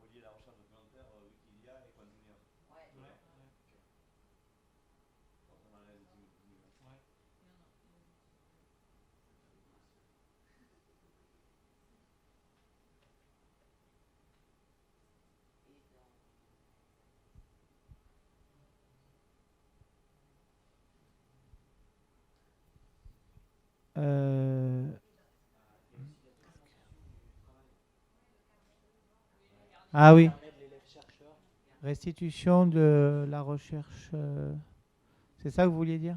S14: relier la recherche documentaire Wikimedia et Quantumia. Ouais.
S12: Ah oui. Restitution de la recherche. C'est ça que vous vouliez dire?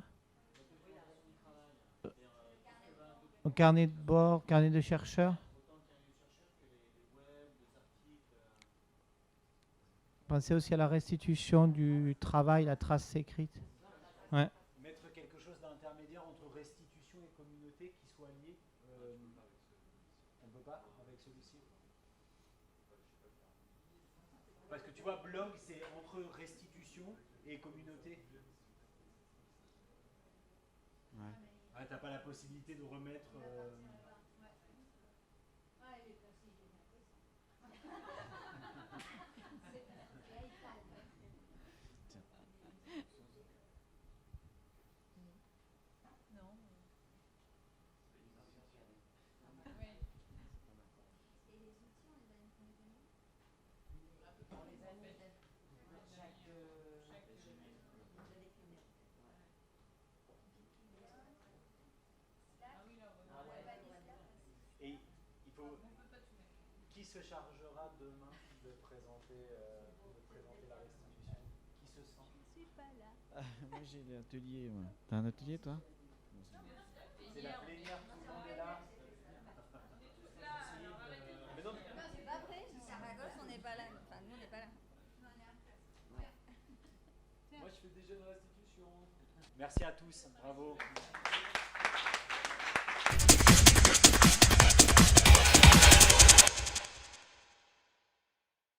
S12: Au carnet de bord, carnet de chercheurs. Pensez aussi à la restitution du travail, la trace écrite. Ouais.
S2: Mettre quelque chose d'intermédiaire entre restitution et communauté qui soit lié. On ne peut pas avec celui-ci. Parce que tu vois, blog, c'est entre restitution et communauté.
S9: Ouais.
S2: Ah, t'as pas la possibilité de remettre. Et il faut. Qui se chargera demain de présenter la restitution? Qui se sent?
S10: Je suis pas là.
S9: Moi j'ai l'atelier. Ouais. T'as un atelier toi?
S2: C'est la plénière, tout le monde est là.
S7: Mais non, c'est pas vrai. Saragosse, on n'est pas là. Enfin, nous, on n'est pas là.
S2: Moi, je fais des jeux de restitution. Merci à tous. Bravo.